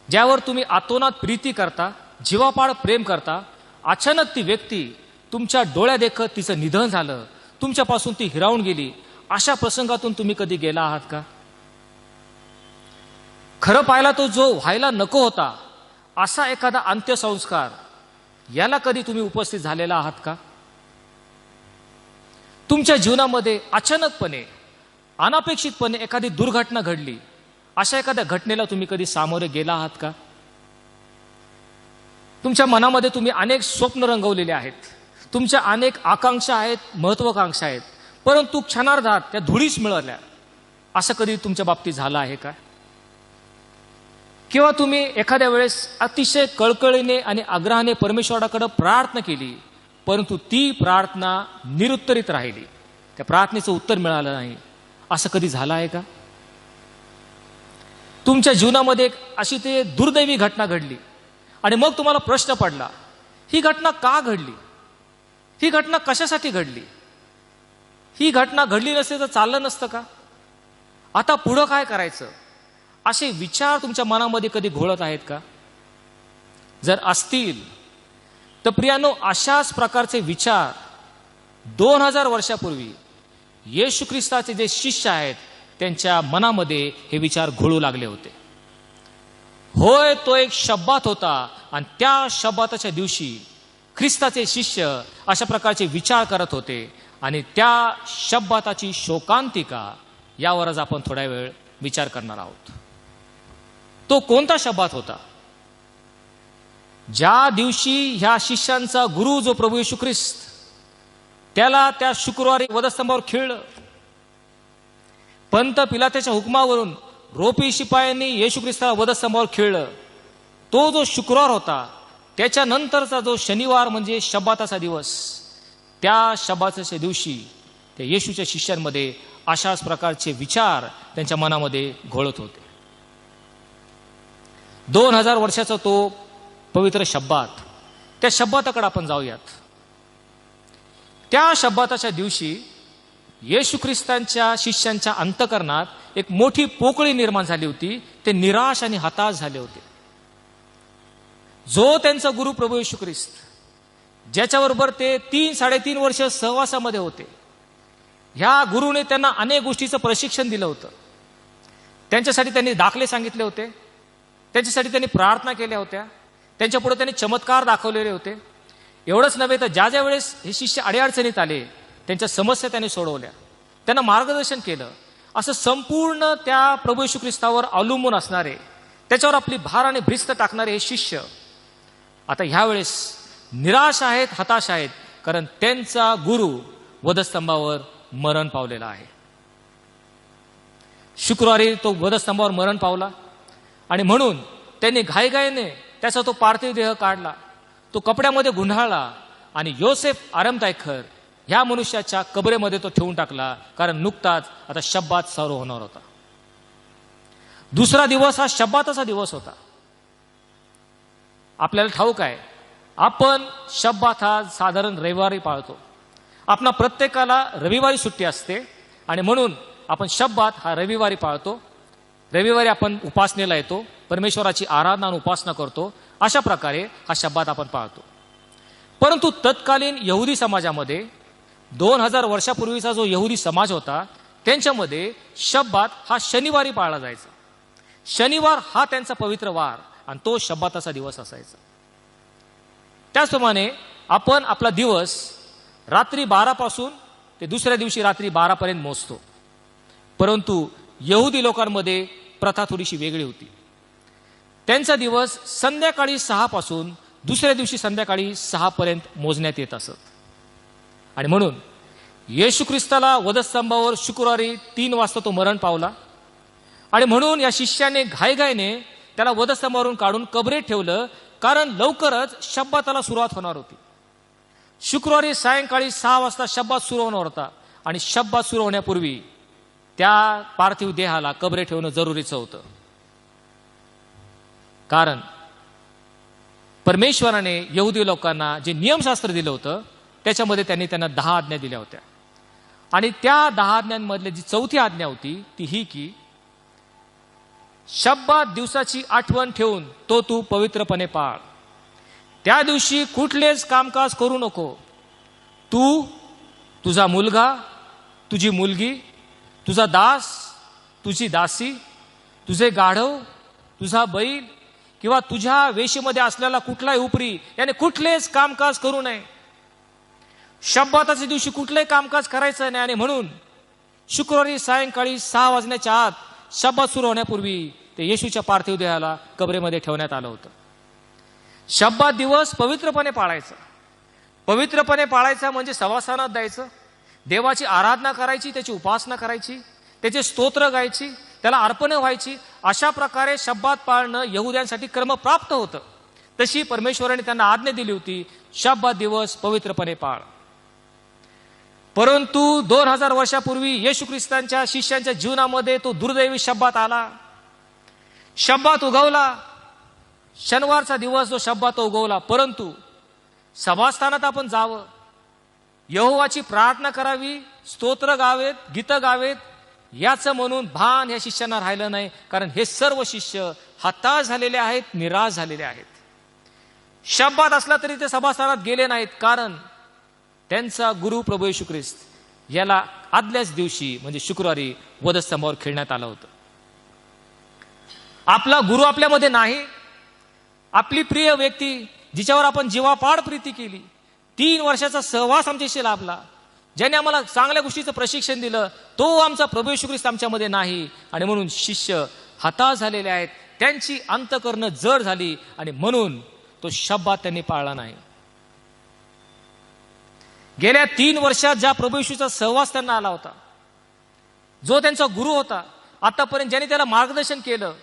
ज्यावर तुम्ही आतोनात प्रीती करता, जीवापाड प्रेम करता, अचानक ती व्यक्ती तुमच्या डोळ्यादेखत तिचं निधन झालं, तुमच्यापासून ती हिरावून गेली. अशा प्रसंगातून तुम्ही कधी गेला आहात का? खरं पाहिला तो जो व्हायला नको होता असा एखादा अंत्यसंस्कार याला कधी तुम्ही उपस्थित झालेला आहात का? तुमच्या जीवनामध्ये अचानकपणे, अनपेक्षितपणे एखादी दुर्घटना घडली, अशा एखाद्या घटनेला तुम्ही कधी सामोरे गेला आहात का? तुमच्या मनामध्ये तुम्ही अनेक स्वप्न रंगवलेले आहेत, तुमच्या अनेक आकांक्षा आहेत, महत्वाकांक्षा आहेत, परंतु क्षणार्धात त्या धुळीस मिळाल्या. असं कधी तुमच्या बाबतीत झालं आहे का? किंवा तुम्ही एखाद्या वेळेस अतिशय कळकळीने आणि आग्रहाने परमेश्वराकडे प्रार्थना केली, परंतु ती प्रार्थना निरुत्तरित राहिली, त्या प्रार्थनेचं उत्तर मिळालं नाही. असं कधी झालं आहे का? तुमच्या जीवनामध्ये एक अशी ते दुर्दैवी घटना घडली आणि मग तुम्हाला प्रश्न पडला, ही घटना का घडली? ही घटना कशासाठी घडली? ही घटना घडली नसते तर चाललं नसतं का? आता पुढं काय करायचं? असे विचार तुमच्या मनामध्ये कधी घोळत आहेत का? जर असतील तर प्रियानो, अशाच प्रकारचे विचार 2000 वर्षापूर्वी येशू ख्रिस्ताचे जे शिष्य आहेत त्यांच्या मनामध्ये हे विचार घोळू लागले होते. होय, तो एक शब्बात होता आणि त्या शब्बाताच्या दिवशी ख्रिस्ताचे शिष्य अशा प्रकारचे विचार करत होते आणि त्या शब्बाताची शोकांतिका यावरच आपण थोडा वेळ विचार करणार आहोत. तो कोणता शब्बात होता? ज्या दिवशी ह्या शिष्यांचा गुरु जो प्रभू येशू ख्रिस्त त्याला त्या शुक्रवारी वधस्तंभावर खिळलं. पंत पिलाताच्या हुकमावरून रोमी शिपायांनी येशू ख्रिस्ताला वधस्तंभावर खिळलं. तो जो शुक्रवार होता त्याच्यानंतरचा जो शनिवार म्हणजे शब्बाताचा दिवस, त्या शब्बाताच्या दिवशी त्या येशूच्या शिष्यांमध्ये अशाच प्रकारचे विचार त्यांच्या मनामध्ये घोळत होते. 2000 वर्षाचा तो पवित्र शब्बात, त्या शब्बाताकडे आपण जाऊयात. त्या शब्बाताच्या दिवशी येशू ख्रिस्तांच्या शिष्यांच्या अंतःकरणात एक मोठी पोकळी निर्माण झाली होती. ते निराश आणि हताश झाले होते. जो त्यांचा गुरु प्रभू येशू ख्रिस्त, ज्याच्याबरोबर ते 3-3.5 वर्ष सहवासामध्ये होते, ह्या गुरुने त्यांना अनेक गोष्टीचं प्रशिक्षण दिलं होतं. त्यांच्यासाठी त्यांनी दाखले सांगितले होते, त्यांच्यासाठी त्यांनी प्रार्थना केल्या होत्या, त्यांच्यापुढे त्यांनी चमत्कार दाखवलेले होते. एवढंच नव्हे तर ज्या ज्या वेळेस हे शिष्य अडीअडचणीत आले त्यांच्या समस्या त्यांनी सोडवल्या, त्यांना मार्गदर्शन केलं. असं संपूर्ण त्या प्रभू येशू ख्रिस्तावर अवलंबून असणारे, त्याच्यावर आपली भार आणि भिस्त टाकणारे हे शिष्य आता ह्या वेळेस निराश आहेत, हताश आहेत, कारण त्यांचा गुरु वधस्तंभावर मरण पावलेला आहे. शुक्रवारी तो वधस्तंभावर मरण पावला आणि म्हणून त्यांनी घाईघाईने त्याचा तो पार्थिव देह काढला, तो कपड्यामध्ये गुंढाळला आणि योसेफ आरामदायकर ह्या मनुष्याच्या कबरेमध्ये तो ठेवून टाकला, कारण नुकताच आता शब्बात चालू होणार होता. दुसरा दिवस हा शब्बाताचा दिवस होता. आपल्याला ठाऊक आहे, आपण शब्बात हा साधारण रविवारी पाळतो. आपणा प्रत्येकाला रविवारी सुट्टी असते आणि म्हणून आपण शब्बात हा रविवारी पाळतो. रविवारी आपण उपासनेला येतो, परमेश्वराची आराधना आणि उपासना करतो. अशा प्रकारे हा शब्बात आपण पाळतो. परंतु तत्कालीन यहुदी समाजामध्ये 2000 वर्षापूर्वीचा जो यहुदी समाज होता त्यांच्यामध्ये शब्बात हा शनिवारी पाळला जायचा. शनिवार हा त्यांचा पवित्र वार आणि तो शब्बाताचा दिवस असायचा. त्याचप्रमाणे आपण आपला दिवस रात्री 12 पासून ते दुसऱ्या दिवशी रात्री 12 पर्यंत मोजतो. परंतु यहुदी लोकांमध्ये प्रथा थोडीशी वेगळी होती. त्यांचा दिवस संध्याकाळी 6 पासून दुसऱ्या दिवशी संध्याकाळी 6 पर्यंत मोजण्यात येत असत. आणि म्हणून येशू ख्रिस्ताला वधस्तंभावर शुक्रवारी 3 वाजता तो मरण पावला आणि म्हणून या शिष्याने घाईघाईने त्याला वधस्तंभावरून काढून कबरेत ठेवलं, कारण लवकरच शब्बाताला सुरुवात होणार होती. शुक्रवारी सायंकाळी 6 वाजता शब्बात सुरू होणार होता आणि शब्बात सुरू होण्यापूर्वी त्या पार्थिव देहाला कबरे ठेवणं जरुरीचं होतं. कारण परमेश्वराने यहुदी लोकांना जे नियमशास्त्र दिलं होतं त्याच्यामध्ये त्यांना 10 आज्ञा दिल्या होत्या. आणि त्या 10 आज्ञांमधली जी 4थी आज्ञा होती ती ही की शब्बात दिवसाची आठवण ठेवून तो तू पवित्रपणे पाळ. त्या दिवशी कुठलेच कामकाज करू नको. तू, तुझा मुलगा, तुझी मुलगी, तुझा दास, तुझी दासी, तुझे गाढव, तुझा बैल किंवा तुझ्या वेशीमध्ये असलेला कुठलाही उपरी याने कुठलेच कामकाज करू नये. शब्बाताच्या दिवशी कुठलंही कामकाज करायचं नाही. आणि म्हणून शुक्रवारी सायंकाळी 6 वाजण्याच्या आत शब्बात सुरू होण्यापूर्वी ते येशूच्या पार्थिव देहाला कबरेमध्ये ठेवण्यात आलं होतं. शब्बात दिवस पवित्रपणे पाळायचा. पवित्रपणे पाळायचा म्हणजे सवासानात द्यायचं, देवाची आराधना करायची, त्याची उपासना करायची, त्याचे स्तोत्र गायची, त्याला अर्पण व्हायची. अशा प्रकारे शब्बात पाळणं यहुद्यांसाठी कर्म प्राप्त होतं. तशी परमेश्वराने त्यांना आज्ञा दिली होती, शब्बात दिवस पवित्रपणे पाळ. परंतु 2000 वर्षापूर्वी येशू ख्रिस्तांच्या शिष्यांच्या जीवनामध्ये तो दुर्दैवी शब्बात आला. शब्बात उगवला, शनिवारचा दिवस जो शब्बात उगवला. परंतु सभास्थानात आपण जावं, यहोवाची प्रार्थना करावी, स्तोत्र गावेत, गीतं गावेत, याचं म्हणून भान या शिष्यांना राहिलं नाही. कारण हे सर्व शिष्य हताश झालेले आहेत, निराश झालेले आहेत. शब्दात असला तरी ते सभास्थानात गेले नाहीत, कारण त्यांचा गुरु प्रभू येशू ख्रिस्त याला आदल्याच दिवशी म्हणजे शुक्रवारी वधस्तंभावर खेळण्यात आलं होतं. आपला गुरु आपल्यामध्ये नाही, आपली प्रिय व्यक्ती जिच्यावर आपण जीवापाड प्रीती केली, 3 वर्षाचा सहवास आमच्याशी लाभला, ज्याने आम्हाला चांगल्या गोष्टीचं प्रशिक्षण दिलं, तो आमचा प्रभू येशू ख्रिस्त आमच्यामध्ये नाही. आणि म्हणून शिष्य हताश झालेले आहेत, त्यांची अंतःकरणं जड झाली आणि म्हणून तो शब्दात त्यांनी पाळला नाही. गेल्या 3 वर्षात ज्या प्रभू येशूचा सहवास त्यांना आला होता, जो त्यांचा गुरु होता, आतापर्यंत ज्याने त्याला मार्गदर्शन केलं,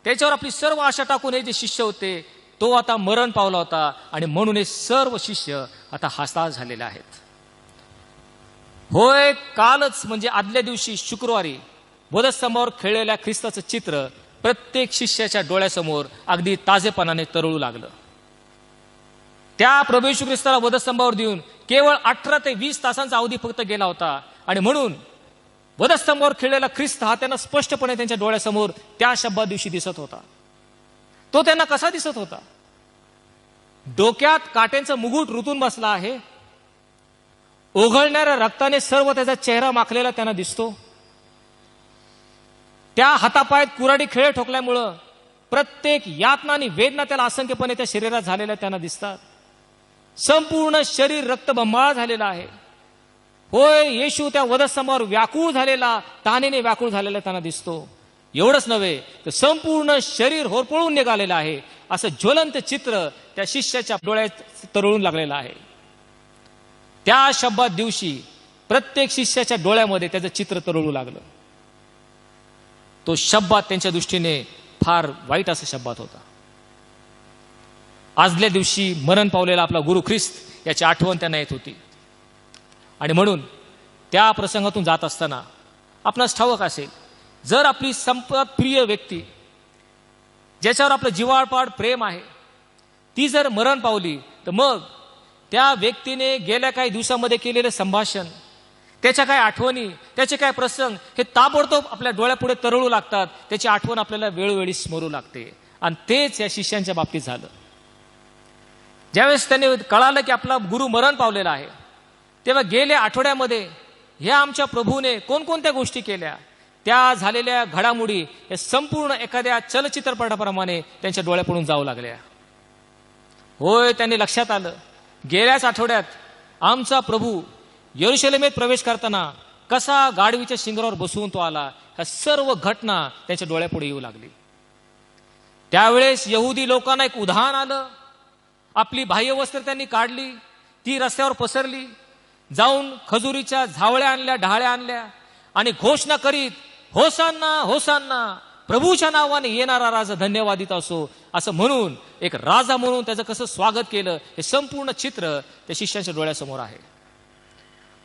त्याच्यावर आपली सर्व आशा टाकून हे जे शिष्य होते, तो आता मरण पावला होता. आणि म्हणून हे सर्व शिष्य आता हताश झालेले आहेत. होय, कालच म्हणजे आदल्या दिवशी शुक्रवारी वधस्तंभावर खेळलेल्या ख्रिस्ताचं चित्र प्रत्येक शिष्याच्या डोळ्यासमोर अगदी ताजेपणाने तरळू लागलं. त्या प्रभू येशू ख्रिस्ताला वधस्तंभावर देऊन केवळ 18 ते 20 तासांचा अवधी फक्त गेला होता. आणि म्हणून वधस्तंभावर खेळलेला ख्रिस्त हा त्यांना स्पष्टपणे त्यांच्या डोळ्यासमोर त्या शब्दा दिवशी दिसत होता. तो त्यांना कसा दिसत होता? डोक्यात काट्यांचा मुकुट रुतून बसला आहे, ओघळणाऱ्या रक्ताने सर्व त्याचा चेहरा माखलेला त्यांना दिसतो. त्या हातापायात कुऱ्हाडी खिळे ठोकल्यामुळं प्रत्येक यातना आणि वेदना त्याला असंख्यपणे त्या शरीरात झालेल्या त्यांना दिसतात. संपूर्ण शरीर रक्तबंबाळ झालेला आहे. होय, येशू त्या वधस्तंभावर व्याकुळ झालेला, तहानेने व्याकुळ झालेला त्यांना दिसतो. एवढंच नव्हे तर संपूर्ण शरीर होरपळून निघालेलं आहे, असं ज्वलंत चित्र त्या शिष्याच्या डोळ्यात तरळून लागलेलं आहे. त्या शब्दात दिवशी प्रत्येक शिष्याच्या डोळ्यामध्ये त्याचं चित्र तरळू लागलं. तो शब्दात त्यांच्या दृष्टीने फार वाईट असा शब्दात होता. आजल्या दिवशी मरण पावलेला आपला गुरु ख्रिस्त याची आठवण त्यांना येत होती. आणि म्हणून त्या प्रसंगातून जात असताना आपणास ठाऊक असेल, जर आपली संपत प्रिय व्यक्ती ज्याच्यावर आपलं जिव्हाळपाड प्रेम आहे, ती जर मरण पावली, तर मग त्या व्यक्तीने गेल्या काही दिवसामध्ये केलेलं संभाषण, त्याच्या काय आठवणी, त्याचे काय प्रसंग हे ताबडतोब आपल्या डोळ्यापुढे तरळू लागतात. त्याची आठवण आपल्याला वेळोवेळी स्मरू लागते. आणि तेच या शिष्यांच्या बाबतीत झालं. ज्यावेळेस त्यांनी कळालं की आपला गुरु मरण पावलेला आहे, तेव्हा गेल्या आठवड्यामध्ये ह्या आमच्या प्रभूने कोणकोणत्या गोष्टी केल्या, त्या झालेल्या घडामोडी या संपूर्ण एखाद्या चलचित्रपटाप्रमाणे त्यांच्या डोळ्यापुढून जाऊ लागल्या. होय, त्यांनी लक्षात आलं, गेल्याच आठवड्यात आमचा प्रभू यरुशलेमेत प्रवेश करताना कसा गाढवीच्या शिंगावर बसवून तो आला, ह्या सर्व घटना त्यांच्या डोळ्यापुढे येऊ लागली. त्यावेळेस यहुदी लोकांना एक उधाण आलं. आपली बाह्य वस्त्र त्यांनी काढली, ती रस्त्यावर पसरली, जाऊन खजुरीच्या झावळ्या आणल्या, ढाळ्या आणल्या आणि घोषणा करीत, होसान्ना होसान्ना, प्रभूच्या नावाने येणारा राजा धन्यवादित असो, असं म्हणून एक राजा म्हणून त्याचं कसं स्वागत केलं, हे संपूर्ण चित्र त्या शिष्यांच्या डोळ्यासमोर आहे.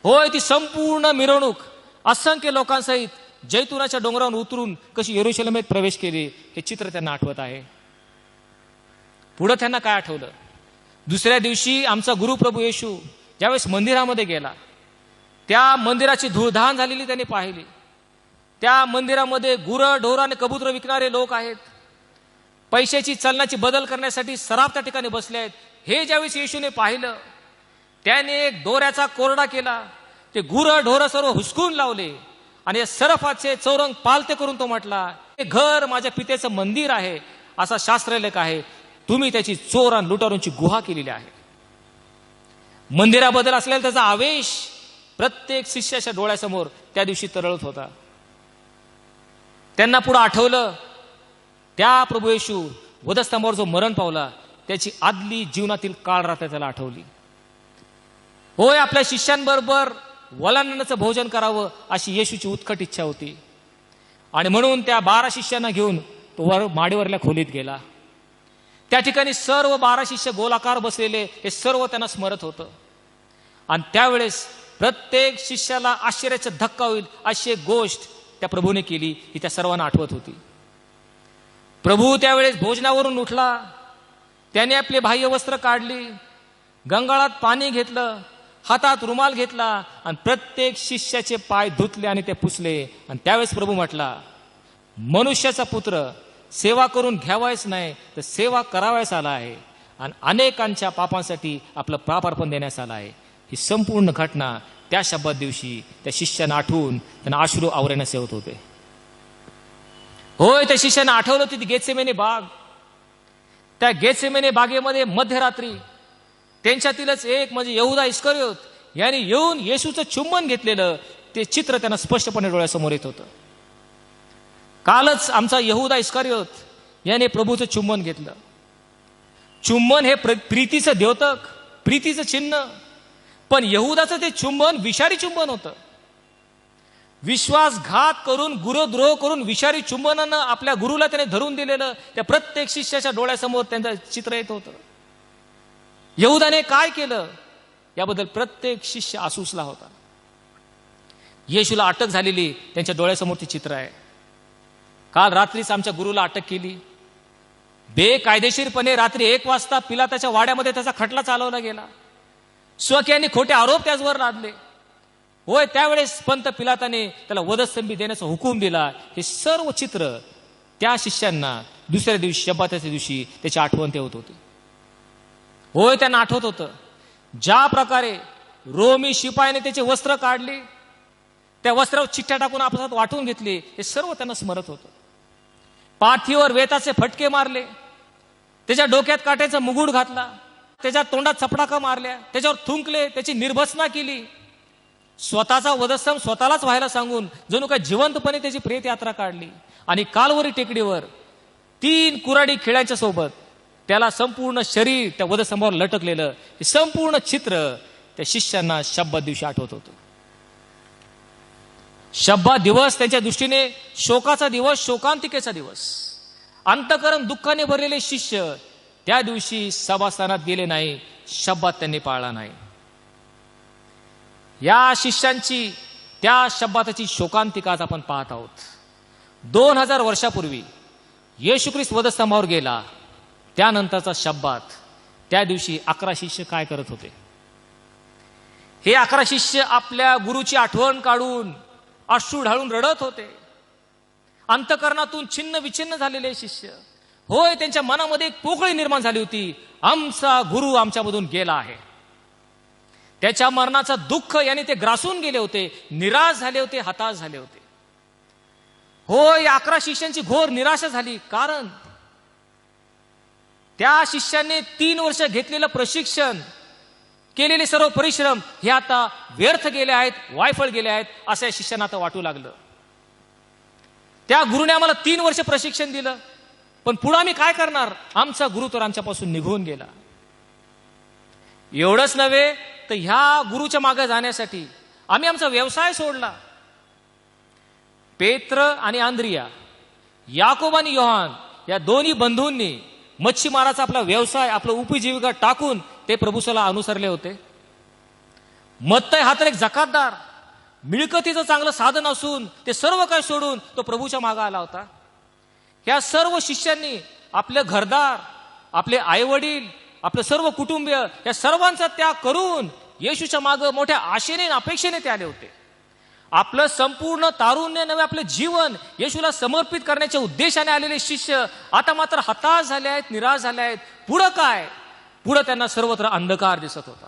होय, ती संपूर्ण मिरवणूक असंख्य लोकांसहित जैतुनाच्या डोंगरावर उतरून कशी यरुशलेमेत प्रवेश केली, हे चित्र त्यांना आठवत आहे. पुढे त्यांना काय आठवलं? दुसऱ्या दिवशी आमचा गुरु प्रभू येशू ज्यावेळेस मंदिरामध्ये गेला, त्या मंदिराची धूळधाण झालेली त्यांनी पाहिली. त्या मंदिरामध्ये गुरं, ढोरं आणि कबूतर विकणारे लोक आहेत. पैशाची चलनाची बदल करण्यासाठी सराफ त्या ठिकाणी बसले आहेत. हे ज्यावेळेस येशूने पाहिलं, त्याने एक दोऱ्याचा कोरडा केला, ते गुरं ढोरं सर्व हुसकून लावले आणि या सरफाचे चौरंग पालते करून तो म्हटला, हे घर माझ्या पितेचं मंदिर आहे, असा शास्त्रलेख आहे. तुम्ही त्याची चोर आणि लुटारूंची गुहा केलेली आहे. मंदिराबद्दल असलेला त्याचा आवेश प्रत्येक शिष्याच्या डोळ्यासमोर त्या दिवशी तरळत होता. त्यांना पुढे आठवलं, त्या प्रभू येशू वधस्तंभावर जो मरण पावला, त्याची आदली जीवनातील काळ रात्र त्याला आठवली. होय, आपल्या शिष्यांबरोबर वलांडण्याचं भोजन करावं अशी येशूची उत्कट इच्छा होती. आणि म्हणून त्या 12 शिष्यांना घेऊन तो वर माडीवरल्या खोलीत गेला. त्या ठिकाणी सर्व 12 शिष्य गोलाकार बसलेले हे सर्व त्यांना स्मरत होतं. आणि त्यावेळेस प्रत्येक शिष्याला आश्चर्याचा धक्का होईल अशी एक गोष्ट त्या प्रभूने केली, ही त्या सर्वांना आठवत होती. प्रभू त्यावेळेस भोजनावरून उठला, त्याने आपली बाह्य वस्त्र काढली, गंगाळात पाणी घेतलं, हातात रुमाल घेतला आणि प्रत्येक शिष्याचे पाय धुतले आणि ते पुसले. आणि त्यावेळेस प्रभू म्हटला, मनुष्याचा पुत्र सेवा करून घ्यावायच नाही तर सेवा करावायच आला आहे. आणि अनेकांच्या पापांसाठी आपलं प्राणार्पण देण्यास आलं आहे. ही संपूर्ण घटना त्या शब्दात दिवशी त्या शिष्यांना आठवून त्यांना अश्रू आवरण्यास होत होते. होय, त्या शिष्यांना आठवलं होती ती गेत्सेमेने बाग. त्या गेत्सेमेने बागेमध्ये मध्यरात्री त्यांच्यातीलच एक म्हणजे यहुदा इस्करियोत याने येऊन येशूचं चुंबन घेतलेलं ते चित्र त्यांना स्पष्टपणे डोळ्यासमोर येत होतं. कालच आमचा यहुदा इस्करियोत याने प्रभूचं चुंबन घेतलं. चुंबन हे प्रीतीचं द्योतक, प्रीतीचं चिन्ह. पण यहुदाचं ते चुंबन विषारी चुंबन होतं. विश्वासघात करून, गुरुद्रोह करून विषारी चुंबनानं आपल्या गुरुला त्याने धरून दिलेलं त्या प्रत्येक शिष्याच्या डोळ्यासमोर त्यांचं चित्र येत होतं. यहुदाने काय केलं याबद्दल प्रत्येक शिष्य आसूसला होता. येशूला अटक झालेली त्यांच्या डोळ्यासमोर ती चित्र आहे. काल रात्रीच आमच्या गुरुला अटक केली. बेकायदेशीरपणे रात्री 1 वाजता पिलाताच्या वाड्यामध्ये त्याचा खटला चालवला गेला. स्वकीयांनी खोटे आरोप त्याचवर लादले. होय, त्यावेळेस पंत पिलाताने त्याला वधस्तंभी देण्याचा हुकूम दिला. हे सर्व चित्र त्या शिष्यांना दुसऱ्या दिवशी, शब्बाताच्या दिवशी त्याची आठवण ठेवत होती. होय, त्यांना आठवत होतं ज्या प्रकारे रोमी शिपायाने त्याचे वस्त्र काढले, त्या वस्त्रावर चिठ्ठ्या टाकून आपसात वाटून घेतले, हे सर्व त्यांना स्मरत होतं. पाठीवर वेताचे फटके मारले, त्याच्या डोक्यात काट्याचा मुकुट घातला, त्याच्या तोंडात चपडाका मारल्या, त्याच्यावर थुंकले, त्याची निर्भसना केली. स्वतःचा वधस्तंभ स्वतःलाच व्हायला सांगून जणू काय जिवंतपणे त्याची प्रेत यात्रा काढली. आणि कालवरी टेकडीवर 3 कुऱ्हाडी खिळ्यांच्या सोबत त्याला संपूर्ण शरीर त्या वधस्तंभावर लटकलेलं हे संपूर्ण चित्र त्या शिष्यांना शब्बात दिवशी आठवत होतं. शब्बात दिवस त्यांच्या दृष्टीने शोकाचा दिवस, शोकांतिकेचा दिवस. अंतःकरण दुःखाने भरलेले शिष्य त्या दिवशी सभास्थानात गेले नाही, शब्बात त्यांनी पाळला नाही. या शिष्यांची त्या शब्बाताची शोकांतिका आज आपण पाहत आहोत. 2000 वर्षापूर्वी येशू ख्रिस्त वधस्तंभावर गेला, त्यानंतरचा शब्बात. त्या दिवशी 11 शिष्य काय करत होते? हे 11 शिष्य आपल्या गुरुची आठवण काढून अश्रू ढाळून रडत होते. अंतःकरणातून छिन्न विछिन्न झालेले शिष्य. होय, त्यांच्या मनामध्ये एक पोकळी निर्माण झाली होती, आमचा गुरु आमच्यामधून गेला आहे. त्याच्या मरणाचं दुःख याने ते ग्रासून गेले होते, निराश झाले होते, हताश झाले होते. होय, या 11 शिष्यांची घोर निराशा झाली. कारण त्या शिष्यांनी 3 वर्ष घेतलेलं प्रशिक्षण, केलेले सर्व परिश्रम हे आता व्यर्थ गेले आहेत, वायफळ गेले आहेत, असं या शिष्यांना आता वाटू लागलं. त्या गुरुने आम्हाला 3 वर्ष प्रशिक्षण दिलं, पण पुढे आम्ही काय करणार? आमचा गुरु तर आमच्यापासून निघून गेला. एवढंच नव्हे तर ह्या गुरुच्या मागे जाण्यासाठी आम्ही आमचा व्यवसाय सोडला. पेत्र आणि आंद्रिया, याकोब आणि योहान या दोन्ही बंधूंनी मच्छीमाराचा आपला व्यवसाय, आपला उपजीविका टाकून ते प्रभूला अनुसरले होते. मत्तय हा तर एक जकातदार, मिळकतीचं चांगलं साधन असून ते सर्व काही सोडून तो प्रभूच्या मागे आला होता. ह्या सर्व शिष्यांनी आपले घरदार, आपले आईवडील, आपले सर्व कुटुंबीय या सर्वांचा त्याग करून येशूच्या मागे मोठ्या आशेने, अपेक्षेने ते आले होते. आपलं संपूर्ण तारुण्य नव्हे, आपलं जीवन येशूला समर्पित करण्याच्या उद्देशाने आलेले शिष्य आता मात्र हताश झाले आहेत, निराश झाले आहेत. पुढं काय? पुढं त्यांना सर्वत्र अंधकार दिसत होता.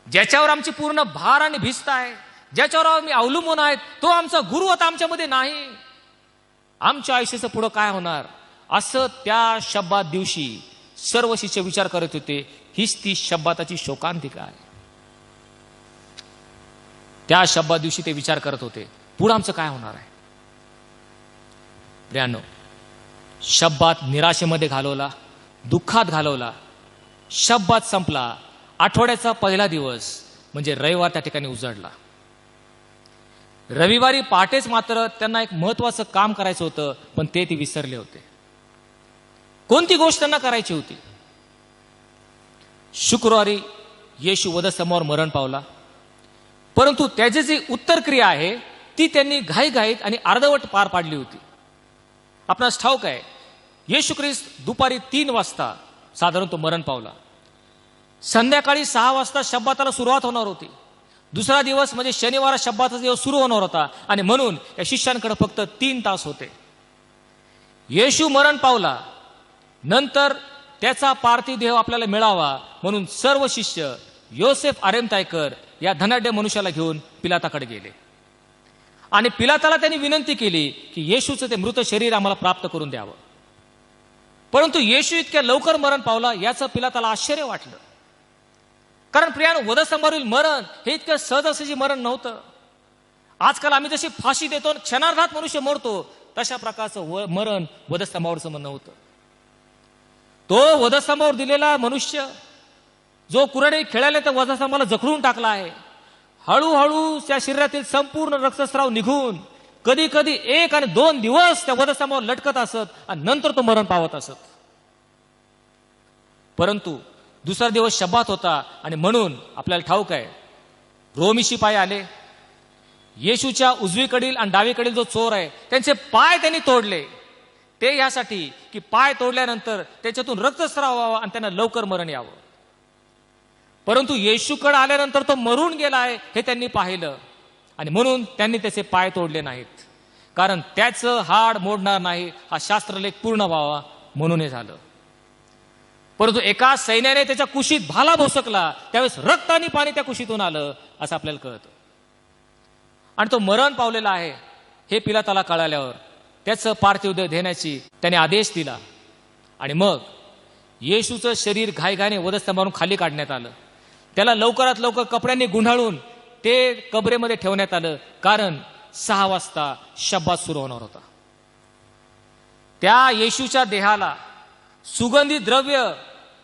ज्याच्यावर आमची पूर्ण भार आणि भिस्त आहे, ज्याच्यावर आम्ही अवलंबून आहेत, तो आमचा गुरु आता आमच्यामध्ये नाही. आमच्या आयुष्याचं पुढं काय होणार? असं त्या शब्बात दिवशी सर्व शिष्य विचार करत होते. हीच ती शब्बाताची शोकांतिका आहे. त्या शब्बात दिवशी ते विचार करत होते, पुढं आमचं काय होणार आहे? प्रियांनो, शब्बात निराशेमध्ये घालवला, दुःखात घालवला. शब्बात संपला. आठवड्याचा पहिला दिवस म्हणजे रविवार त्या ठिकाणी उजाडला. रविवारी पहाटेच मात्र त्यांना एक महत्वाचं काम करायचं होतं, पण ते विसरले होते. कोणती गोष्ट त्यांना करायची होती? शुक्रवारी येशू वधस्तंभावर मरण पावला, परंतु त्याची जी उत्तरक्रिया आहे ती त्यांनी घाईघाईत आणि अर्धवट पार पाडली होती. आपणास ठाऊक आहे, येशू ख्रिस्त दुपारी 3 वाजता साधारण तो मरण पावला. संध्याकाळी 6 वाजता शब्बाताला सुरुवात होणार होती. दुसरा दिवस म्हणजे शनिवार शब्बाचा दिवस सुरू होणार होता आणि म्हणून या शिष्यांकडे फक्त 3 तास होते. येशू मरण पावला. नंतर त्याचा पार्थिव देह आपल्याला मिळावा म्हणून सर्व शिष्य योसेफ आरेमतायकर या धनाढ्य मनुष्याला घेऊन पिलाताकडे गेले आणि पिलाताला त्यांनी विनंती केली की येशूचं ते मृत शरीर आम्हाला प्राप्त करून द्यावं. परंतु येशू इतक्या लवकर मरण पावला याचं पिलाताला आश्चर्य वाटलं. कारण प्रियानो, वधस्तंभावरील मरण हे इतकं सहजासहजी मरण नव्हतं. आजकाल आम्ही जशी फाशी देतो, क्षणार्धात मनुष्य मरतो, तशा प्रकारचं मरण वधस्तंभावरचं मरण नव्हतं. तो वधस्तंभावर दिलेला मनुष्य जो कुऱ्हाडी खेळायला त्या वधस्तंभाला जखडून टाकला आहे, हळूहळू त्या शरीरातील संपूर्ण रक्तस्राव निघून कधी कधी 1 आणि 2 दिवस त्या वधस्तंभावर लटकत असत आणि नंतर तो मरण पावत असत. परंतु दुसरा दिवस शब्बात होता आणि म्हणून आपल्याला ठाऊक आहे, रोमी शिपाई आले. येशूच्या उजवीकडील आणि डावीकडील जो चोर आहे त्यांचे पाय त्यांनी तोडले. ते यासाठी की पाय तोडल्यानंतर त्याच्यातून रक्तस्राव व्हावा आणि त्यांना लवकर मरण यावं. परंतु येशूकडे आल्यानंतर तो मरून गेला आहे हे त्यांनी पाहिलं आणि म्हणून त्यांनी त्याचे पाय तोडले नाहीत. कारण त्याचं हाड मोडणार नाही हा शास्त्रलेख पूर्ण व्हावा म्हणून हे झालं. परंतु एका सैन्याने त्याच्या कुशीत भाला भोसकला, त्यावेळेस रक्त आणि पाणी त्या कुशीतून आलं असं आपल्याला कळतं. आणि तो मरण पावलेला आहे हे पिलाताला कळाल्यावर त्याचं पार्थिव देह देण्याची त्याने आदेश दिला. आणि मग येशूचं शरीर घाईघाईने वधस्तंभावरून खाली काढण्यात आलं. त्याला लवकरात लवकर कपड्यांनी गुंढाळून ते कबरेमध्ये ठेवण्यात आलं. कारण 6 वाजता शब्बात सुरू होणार होता. त्या येशूच्या देहाला सुगंधी द्रव्य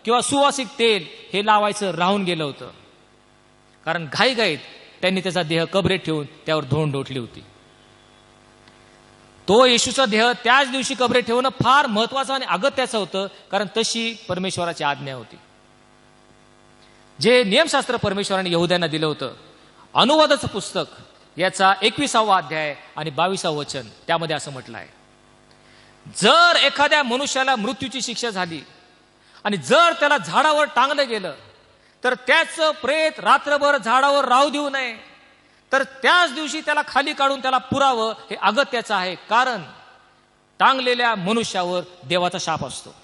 किंवा सुवासिक तेल हे लावायचं राहून गेलं होतं. कारण घाईघाईत त्यांनी त्याचा देह कबरेत ठेवून त्यावर धोंड लोटली होती. तो येशूचा देह त्याच दिवशी कबरेत ठेवणं फार महत्वाचं आणि अगत्याचं होतं. कारण तशी परमेश्वराची आज्ञा होती. जे नियमशास्त्र परमेश्वराने यहुद्यांना दिलं होतं, अनुवादाचं पुस्तक याचा 21वा अध्याय आणि 22वा वचन, त्यामध्ये असं म्हटलं आहे, जर एखाद्या मनुष्याला मृत्यूची शिक्षा झाली आणि जर त्याला झाडावर टांगलं गेलं तर त्याचं प्रेत रात्रभर झाडावर राहू देऊ नये, तर त्याच दिवशी त्याला खाली काढून त्याला पुरावं हे अगत्याचं आहे. कारण टांगलेल्या मनुष्यावर देवाचा शाप असतो.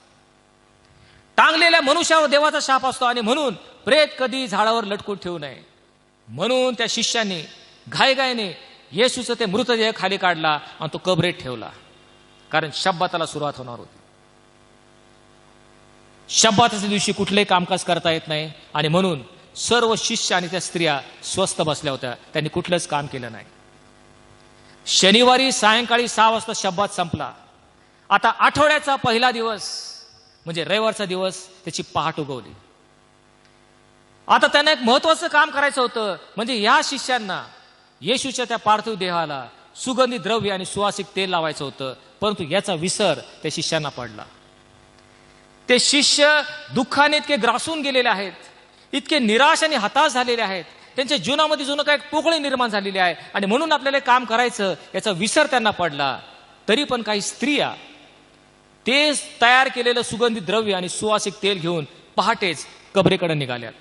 टांगलेल्या मनुष्यावर देवाचा शाप असतो आणि म्हणून प्रेत कधी झाडावर लटकून ठेवू नये. म्हणून त्या शिष्याने घाईघाईने येशूचं ते मृतदेह खाली काढला आणि तो कबरेत ठेवला. कारण शब्बाताला सुरुवात होणार होती. शब्बाताच्या दिवशी कुठलेही कामकाज करता येत नाही आणि म्हणून सर्व शिष्य आणि त्या स्त्रिया स्वस्थ बसल्या होत्या. त्यांनी कुठलंच काम केलं नाही. शनिवारी सायंकाळी 6 वाजता शब्बात संपला. आता आठवड्याचा पहिला दिवस म्हणजे रविवारचा दिवस, त्याची पहाट उगवली. आता त्यांना एक महत्वाचं काम करायचं होतं, म्हणजे या शिष्यांना येशूच्या त्या पार्थिव देहाला सुगंधी द्रव्य आणि सुवासिक तेल लावायचं होतं. परंतु याचा विसर त्या शिष्यांना पडला. ते शिष्य दुःखाने इतके ग्रासून गेलेले आहेत, इतके निराश आणि हताश झालेले आहेत. त्यांच्या जीवनामध्ये जुनं काही पोकळी निर्माण झालेली आहे आणि म्हणून आपल्याला काम करायचं याचा विसर त्यांना पडला. तरी पण काही स्त्रिया ते तयार केलेलं सुगंधी द्रव्य आणि सुवासिक तेल घेऊन पहाटेच कबरेकडे निघाल्यात.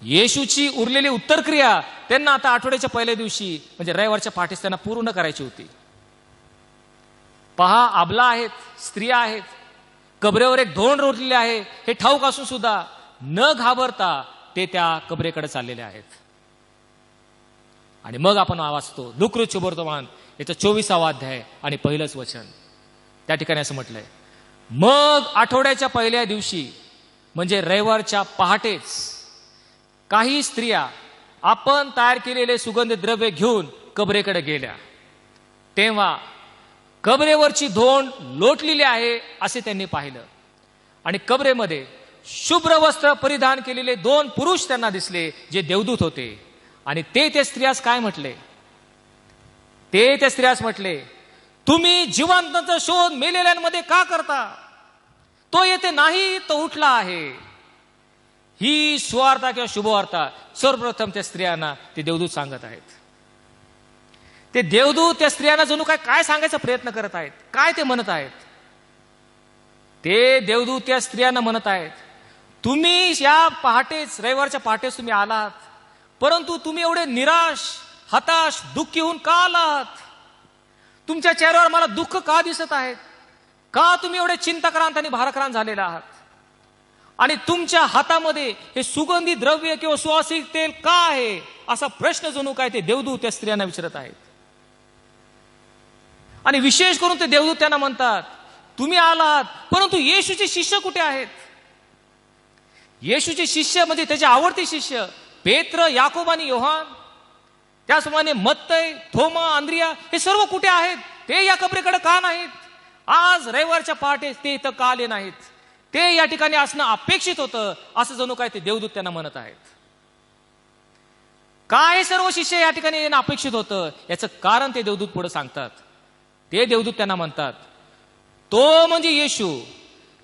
येशूची उरलेली उत्तरक्रिया त्यांना आता आठवड्याच्या पहिल्या दिवशी म्हणजे रविवारच्या पहाटेच त्यांना पूर्ण करायची होती. पहा, आबला आहेत, स्त्रिया आहेत, कबरेवर एक धोंड रोटलेले आहे हे ठाऊक असून सुद्धा न घाबरता ते त्या कबरेकडे चाललेले आहेत. आणि मग आपण वाचतो लूका वर्तमान याचा 24वा अध्याय आणि पहिलंच वचन. त्या ठिकाणी असं म्हटलंय, मग आठवड्याच्या पहिल्या दिवशी म्हणजे रविवारच्या पहाटेच काही स्त्रिया आपण तयार केलेले सुगंधी द्रव्य घेऊन कबरेकडे गेल्या. तेव्हा कबरेवरची धोंड लोटलेली आहे असे त्यांनी पाहिलं आणि कबरेमध्ये शुभ्र वस्त्र परिधान केलेले 2 पुरुष त्यांना दिसले जे देवदूत होते. आणि ते त्या स्त्रियास काय म्हटले? ते त्या स्त्रियास म्हटले, तुम्ही जिवंतांचा शोध मेलेल्यांमध्ये का करता? तो येथे नाही, तो उठला आहे. ही सुवार्ता किंवा शुभवार्ता सर्वप्रथम त्या स्त्रियांना ते देवदूत सांगत आहेत. ते देवदूत त्या स्त्रियांना जणू काय सांगायचा प्रयत्न करत आहेत. काय ते म्हणत आहेत? ते देवदूत त्या स्त्रियांना म्हणत आहेत, तुम्ही या पहाटेच रविवारच्या पहाटेच तुम्ही आलात, परंतु तुम्ही एवढे निराश, हताश, दुःखी होऊन का आलात? तुमच्या चेहऱ्यावर मला दुःख का दिसत आहेत? का तुम्ही एवढे चिंताक्रांत आणि भाराक्रांत झालेला आहात? आणि तुमच्या हातामध्ये हे सुगंधी द्रव्य किंवा सुवासिक तेल का आहे, असा प्रश्न जणू काय ते देवदूत त्या स्त्रियांना विचारत आहेत. आणि विशेष करून ते देवदूत त्यांना म्हणतात, तुम्ही आलात, परंतु येशूचे शिष्य कुठे आहेत? येशूचे शिष्य म्हणजे त्याचे आवडते शिष्य पेत्र, याकोब आणि योहान, त्याचप्रमाणे मत्तय, थोमा, अंद्रिया, हे सर्व कुठे आहेत? ते या कबरेकडे का नाहीत? आज रविवारच्या पहाटे ते इथं का आले नाहीत? ते या ठिकाणी असणं अपेक्षित होतं, असं जणू काय ते देवदूत त्यांना म्हणत आहेत. काय सर्व शिष्य या ठिकाणी येणं अपेक्षित होतं, याचं कारण ते देवदूत पुढे सांगतात. ते देवदूत त्यांना म्हणतात, तो म्हणजे येशू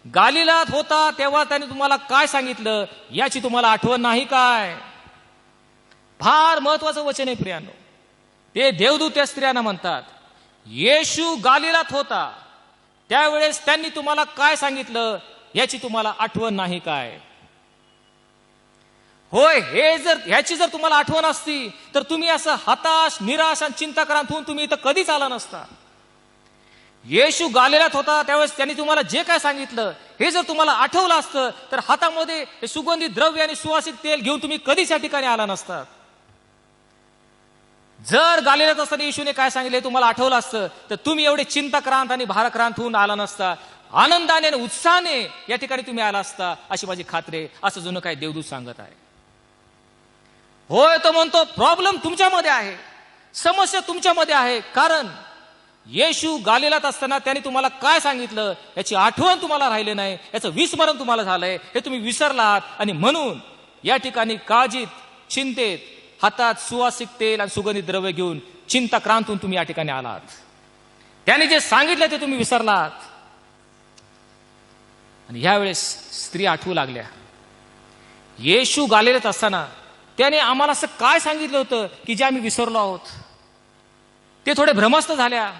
गालिलात होता तेव्हा त्याने तुम्हाला काय सांगितलं, याची तुम्हाला आठवण नाही काय? फार महत्वाचं वचन आहे प्रियांनो. ते देवदूत त्या स्त्रियांना म्हणतात, येशू गालिलात होता त्यावेळेस त्यांनी तुम्हाला काय सांगितलं, याची तुम्हाला आठवण नाही काय? होय, ह्याची जर तुम्हाला आठवण असती तर तुम्ही असं हताश, निराश आणि चिंताक्रांत होऊन तुम्ही इथं कधीच आला नसता. येशू गालिलात होता त्यावेळेस त्यांनी तुम्हाला जे काय सांगितलं, हे जर तुम्हाला आठवलं असतं तर हातामध्ये हे सुगंधित द्रव्य आणि सुवासिक तेल घेऊन तुम्ही कधीच या ठिकाणी आला नसतात. जर गालिलात असताना येशूने काय सांगितले तुम्हाला आठवलं असतं तर तुम्ही एवढे चिंताक्रांत आणि भाराक्रांत होऊन आला नसता. आनंदाने आणि उत्साहाने या ठिकाणी तुम्ही आला असता, अशी माझी खात्री, असं जणू काय देवदूत सांगत आहे. होय, तो म्हणतो प्रॉब्लेम तुमच्यामध्ये आहे, समस्या तुमच्यामध्ये आहे. कारण येशू गालिलात असताना त्याने तुम्हाला काय सांगितलं याची आठवण तुम्हाला राहिले नाही, याचं विस्मरण तुम्हाला झालंय, हे तुम्ही विसरलात. आणि म्हणून या ठिकाणी काळजीत, चिंतेत, हातात सुवासिक तेल आणि सुगंधित द्रव्य घेऊन चिंताक्रांत होऊन तुम्ही या ठिकाणी आलात. त्याने जे सांगितलं ते तुम्ही विसरलात. आणि यावेळेस स्त्री आठवू लागल्या, येशू गालिलात असताना त्याने आम्हाला असं काय सांगितलं होतं की जे आम्ही विसरलो आहोत. ते थोडे भ्रमस्त झाल्या,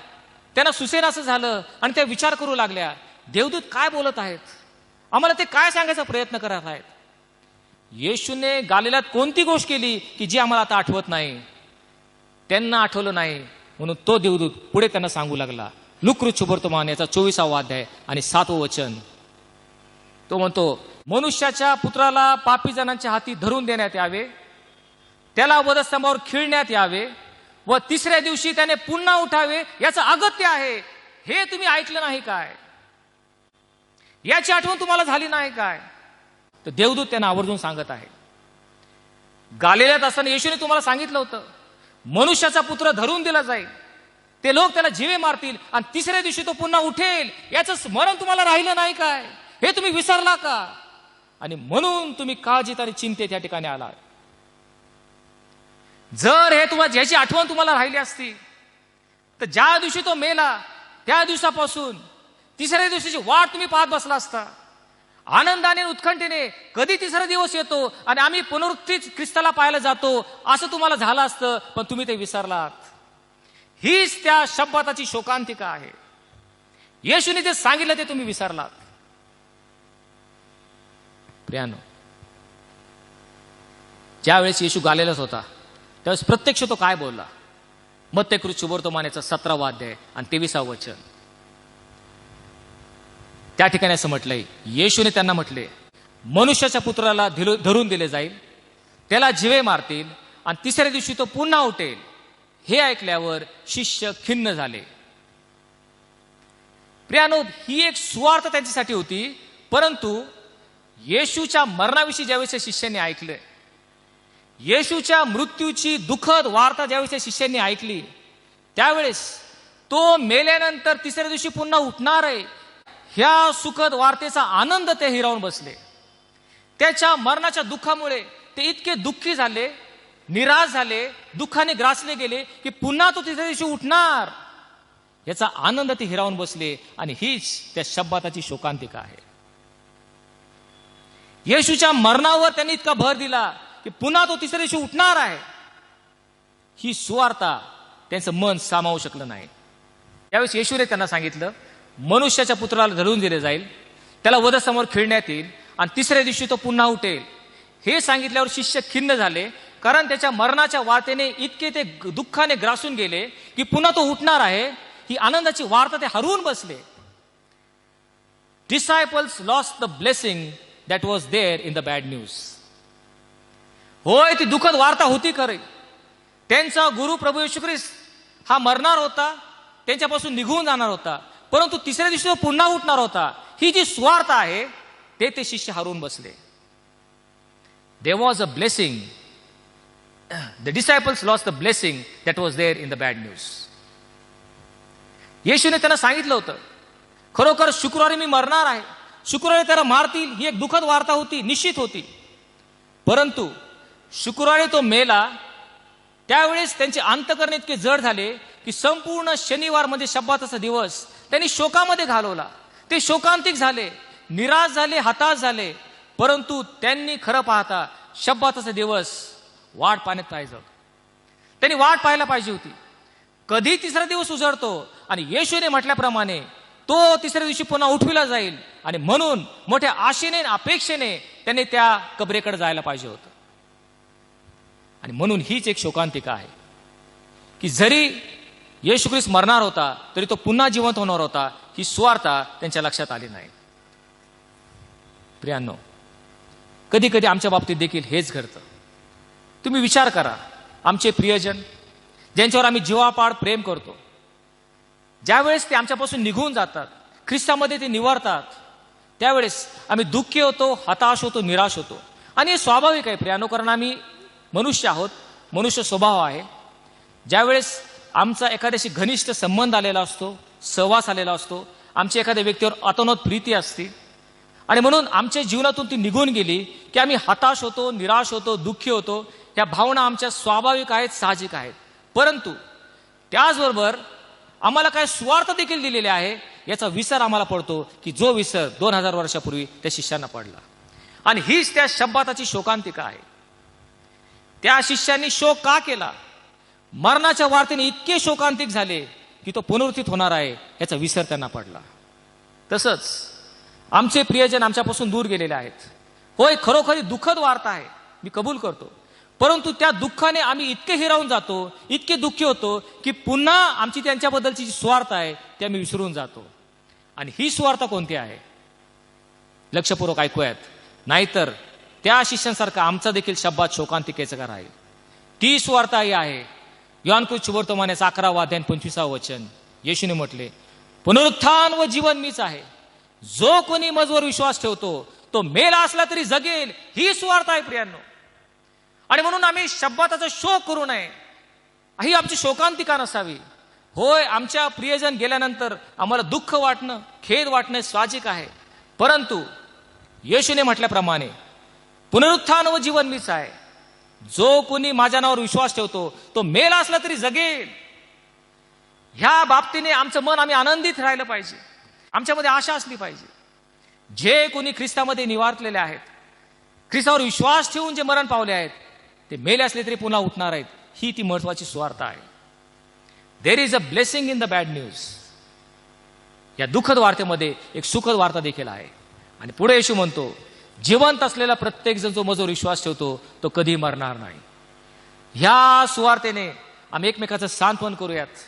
त्यांना सुसेनासं झालं आणि त्या विचार करू लागल्या, देवदूत काय बोलत आहेत, आम्हाला ते काय सांगायचा प्रयत्न करत आहेत. येशूने गालिलात कोणती गोष्ट केली की जी आम्हाला आता आठवत नाही? त्यांना आठवलं नाही, म्हणून तो देवदूत पुढे त्यांना सांगू लागला. लूका शुभवर्तमान याचा 24वा अध्याय आणि 7वं वचन. तो म्हणतो, मनुष्याच्या पुत्राला पापी जणांच्या हाती धरून देण्यात यावे, त्याला वधस्तंभावर खिळण्यात यावे व तिसऱ्या दिवशी त्याने पुन्हा उठावे, याचं अगत्य आहे. हे तुम्ही ऐकलं नाही काय? याची आठवण तुम्हाला झाली नाही काय? तर देवदूत त्यांना आवर्जून सांगत आहे, गालिलात असताना येशूने तुम्हाला सांगितलं होतं मनुष्याचा पुत्र धरून दिला जाईल, ते लोक त्याला जीवे मारतील आणि तिसऱ्या दिवशी तो पुन्हा उठेल, याचं स्मरण तुम्हाला राहिलं नाही काय? हे तुम्ही विसरला का? आणि म्हणून तुम्ही काळजीत आणि चिंतेत या ठिकाणी आलात. जर हे तुम्हाला ज्याची आठवण तुम्हाला राहिली असती तर ज्या दिवशी तो मेला त्या दिवसापासून तिसऱ्या दिवशीची वाट तुम्ही पाहत बसला असता. आनंदाने, उत्कंठेने कधी तिसरा दिवस येतो आणि आम्ही पुनरुत्थित ख्रिस्ताला पाहायला जातो, असं तुम्हाला झालं असतं, पण तुम्ही ते विसरलात. हीच त्या शब्दाची शोकांतिका आहे. येशूने जे सांगितलं ते तुम्ही विसरलात. प्रियानो, ज्यावेळेस येशू गालिलात होता त्यावेळेस प्रत्यक्ष तो काय बोलला? मत्तय शुभवर्तमान याचा 17वा अध्याय आणि 23वा वचन. त्या ठिकाणी असं म्हटलंय, येशूने त्यांना म्हटले, मनुष्याच्या पुत्राला धरून दिले जाईल, त्याला जीवे मारतील आणि तिसऱ्या दिवशी तो पुन्हा उठेल. हे ऐकल्यावर शिष्य खिन्न झाले. प्रियानो, ही एक सुवार्थ त्यांच्यासाठी होती, परंतु येशूच्या मरणाविषयी ज्यावेळेस शिष्यांनी ऐकलं, येशूच्या मृत्यूची दुःखद वार्ता ज्यावेळेस शिष्यांनी ऐकली, त्यावेळेस तो मेल्यानंतर तिसऱ्या दिवशी पुन्हा उठणार आहे ह्या सुखद वार्तेचा आनंद ते हिरावून बसले. त्याच्या मरणाच्या दुःखामुळे ते इतके दुःखी झाले, निराश झाले, दुःखाने ग्रासले गेले की पुन्हा तो तिसऱ्या दिवशी उठणार याचा आनंद ते हिरावून बसले. आणि हीच त्या शब्दाची शोकांतिका आहे. येशूच्या मरणावर त्यांनी इतका भर दिला की पुन्हा तो तिसऱ्या दिवशी उठणार आहे. ही सुवार्ता त्यांचं मन सामावू शकलं नाही. त्यावेळेस येशूने त्यांना सांगितलं, मनुष्याच्या पुत्राला धरून दिले जाईल, त्याला वधस्तंभावर खिळण्यात येईल आणि तिसऱ्या दिवशी तो पुन्हा उठेल. हे सांगितल्यावर शिष्य खिन्न झाले, कारण त्याच्या मरणाच्या वार्तेने इतके ते दुःखाने ग्रासून गेले की पुन्हा तो उठणार आहे ही आनंदाची वार्ता ते हरवून बसले. disciples lost the blessing that was there in the bad news. होय, ती दुःखद वार्ता होती खरी. त्यांचा गुरु प्रभू येशू ख्रिस्त हा मरणार होता, त्यांच्यापासून निघून जाणार होता, परंतु तिसऱ्या दिवशी तो पुन्हा उठणार होता. ही जी स्वार्थ आहे ते शिष्य हरवून बसले. There was a blessing. The disciples lost the blessing that was there in the bad news. येशूने त्यांना सांगितलं होतं, खरोखर शुक्रवारी मी मरणार आहे, शुक्रवारी त्याला मारतील, ही एक दुःखद वार्ता होती, निश्चित होती. परंतु शुक्रवारी तो मेला, त्यावेळेस त्यांचे अंतकरण इतके जड झाले की संपूर्ण शनिवार म्हणजे शब्बाताचा दिवस त्यांनी शोकामध्ये घालवला. ते शोकांतिक झाले, निराश झाले, हताश झाले. परंतु त्यांनी खरं पाहता शब्बाताचा दिवस वाट पाहण्यात पाहिजे होता. त्यांनी वाट पाहायला पाहिजे होती, कधी तिसरा दिवस उजळतो. आणि येशूने म्हटल्याप्रमाणे तो तिसऱ्या दिवशी पुन्हा उठविला जाईल. आणि म्हणून मोठ्या आशेने अपेक्षेने त्यांनी त्या कबरेकडे जायला पाहिजे होतं. आणि म्हणून हीच एक शोकांतिका आहे की जरी येशू ख्रिस्त मरणार होता तरी तो पुन्हा जिवंत होणार होता. ही स्वार्था त्यांच्या लक्षात आली नाही. प्रियांनो, कधी कधी आमच्या बाबतीत देखील हेच घडतं. तुम्ही विचार करा, आमचे प्रियजन ज्यांच्यावर आम्ही जीवापाड प्रेम करतो, ज्यावेळेस ते आमच्यापासून निघून जातात, ख्रिस्तामध्ये ते निवारतात, त्यावेळेस आम्ही दुःखी होतो, हताश होतो, निराश होतो. आणि हे स्वाभाविक आहे प्रियांनो, कारण आम्ही मनुष्य आहोत, मनुष्य स्वभाव आहे. ज्यावेळेस आमचा एखाद्याशी घनिष्ठ संबंध आलेला असतो, सहवास आलेला असतो, आमची एखाद्या व्यक्तीवर अतोनात प्रीती असते आणि म्हणून आमच्या जीवनातून ती निघून गेली की आम्ही हताश होतो, निराश होतो, दुःखी होतो. ह्या भावना आमच्या स्वाभाविक आहेत, साहजिक आहेत. परंतु त्याचबरोबर आम्हाला काय स्वार्थ देखील दिलेले आहे याचा विसर आम्हाला पडतो की जो विसर 2000 वर्षापूर्वी त्या शिष्यांना पडला. आणि हीच त्या शब्दाची शोकांतिका आहे. त्या शिष्यांनी शोक का केला? मरणाच्या वार्तेने इतके शोकांतिक झाले की तो पुनरुत्थित होणार आहे याचा विसर त्यांना पडला. तसंच आमचे प्रियजन आमच्यापासून दूर गेलेले आहेत. होय, खरोखरी दुःखद वार्ता आहे, मी कबूल करतो. परंतु त्या दुःखाने आम्ही इतके हिरावून जातो, इतके दुःखी होतो की पुन्हा आमची त्यांच्याबद्दलची जी स्वार्थ आहे ते आम्ही विसरून जातो. आणि ही स्वार्थ कोणती आहे? लक्षपूर्वक ऐकूयात, नाहीतर त्या शिष्यांसारखा आमचा देखील शब्दात शोकांतिकेचा का राहील. ती स्वार्थ ही आहे, योहान शुभवर्तमानाचा 11वा अध्याय 25वा वचन. येशूने म्हटले, पुनरुत्थान व जीवन मीच आहे, जो कोणी माझवर विश्वास ठेवतो तो मेला असला तरी जगेल. ही स्वार्थ आहे प्रियांनो. आणि म्हणून आम्ही शब्दाचा शोक करू नये, ही आमची शोकांतिका नसावी. होय, आमच्या प्रियजन गेल्यानंतर आम्हाला दुःख वाटणं, खेद वाटणं साहजिक आहे. परंतु येशूने म्हटल्याप्रमाणे पुनरुत्थान व जीवन मीच आहे, जो कोणी माझ्या नावावर विश्वास ठेवतो तो मेला असला तरी जगेल. ह्या बाबतीने आमचं मन आम्ही आनंदित राहिलं पाहिजे, आमच्यामध्ये आशा असली पाहिजे. जे कोणी ख्रिस्तामध्ये निवारलेले आहेत, ख्रिस्तावर विश्वास ठेवून जे मरण पावले आहेत, ते मेले असले तरी पुन्हा उठणार आहेत. ही ती महत्वाची स्वार्थ आहे. There is a blessing in the bad news. या दुःखद वार्तेमध्ये एक सुखद वार्ता देखील आहे. आणि पुढे येशू म्हणतो, जिवंत असलेला प्रत्येक जण जो माझ्यावर विश्वास ठेवतो तो कधी मरणार नाही. ह्या सुवार्तेने आम्ही एकमेकाचं सांत्वन करूयात,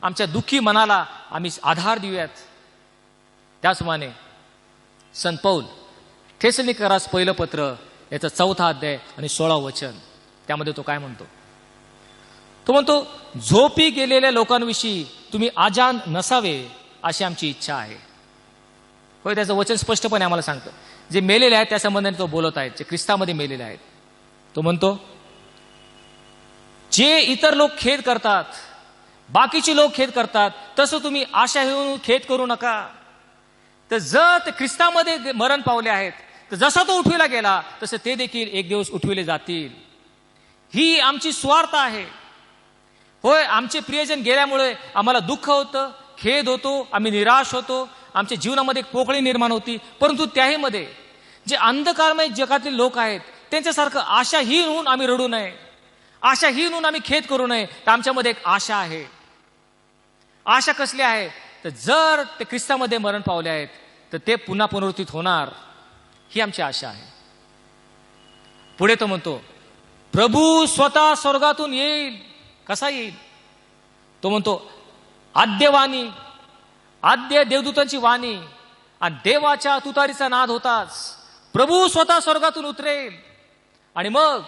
आमच्या दुःखी मनाला आम्ही आधार देऊयात. त्याचप्रमाणे संत पौल थेसलोनिकरास पहिलं पत्र याचा 4था अध्याय आणि 16वा वचन, त्यामध्ये तो काय म्हणतो? तो म्हणतो, झोपी गेलेल्या लोकांविषयी तुम्ही अजान नसावे अशी आमची इच्छा आहे. होय, त्याचं वचन स्पष्टपणे आम्हाला सांगतं. जे मेलेले आहेत त्या संबंधाने तो बोलत आहे, जे ख्रिस्तामध्ये मेलेले आहेत. तो म्हणतो, जे इतर लोक खेद करतात, बाकीचे लोक खेद करतात, तसं तुम्ही आशा घेऊन खेद करू नका. तर जर ते ख्रिस्तामध्ये मरण पावले आहेत तर जसा तो उठविला गेला तसं ते देखील एक दिवस उठविले जातील. ही आमची स्वार्थ आहे. होय, आमचे प्रियजन गेल्यामुळे आम्हाला दुःख होतं, खेद होतो, आम्ही निराश होतो, आमच्या जीवनामध्ये एक पोकळी निर्माण होती. परंतु त्याही मध्ये जे अंधकारमय जगातील लोक आहेत त्यांच्यासारखं आशाहीन होऊन आम्ही रडू नये, आशाहीन होऊन आम्ही खेद करू नये. तर आमच्यामध्ये एक आशा आहे. आशा कसली आहे? तर जर ते ख्रिस्तामध्ये मरण पावले आहेत तर ते पुन्हा पुनरुत्थित होणार, ही आमची आशा आहे. पुढे तो म्हणतो, प्रभू स्वतः स्वर्गातून येईल. कसा येईल? तो म्हणतो, आद्य देवदूतांची वाणी आणि देवाच्या तुतारीचा नाद होताच प्रभू स्वतः स्वर्गातून उतरेल आणि मग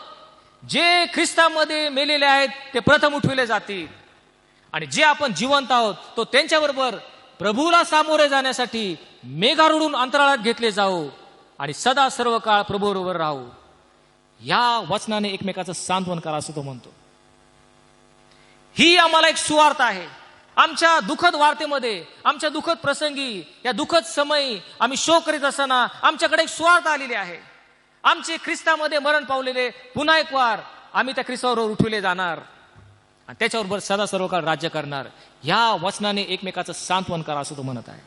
जे ख्रिस्तामध्ये मेलेले आहेत ते प्रथम उठविले जातील आणि जे आपण जिवंत आहोत तो त्यांच्याबरोबर प्रभूला सामोरे जाण्यासाठी मेघारूढून अंतराळात घेतले जाऊ आणि सदा सर्व काळ प्रभूबरोबर राहू. या वचनाने एकमेकाचं सांत्वन करा असं तो म्हणतो. ही आम्हाला एक सुवार्ता आहे. आमच्या दुःखद वार्तेमध्ये, आमच्या दुःखद प्रसंगी, या दुःखद समयी आम्ही शोक करीत असताना आमच्याकडे एक सुवार्ता आलेली आहे. आमचे ख्रिस्तामध्ये मरण पावलेले पुन्हा एक वार आम्ही त्या ख्रिस्ताबरोबर उठविले जाणार आणि त्याच्याबरोबर सदा सर्व काळ राज्य करणार. या वचनाने एकमेकाचं सांत्वन करा असं तो म्हणत आहे.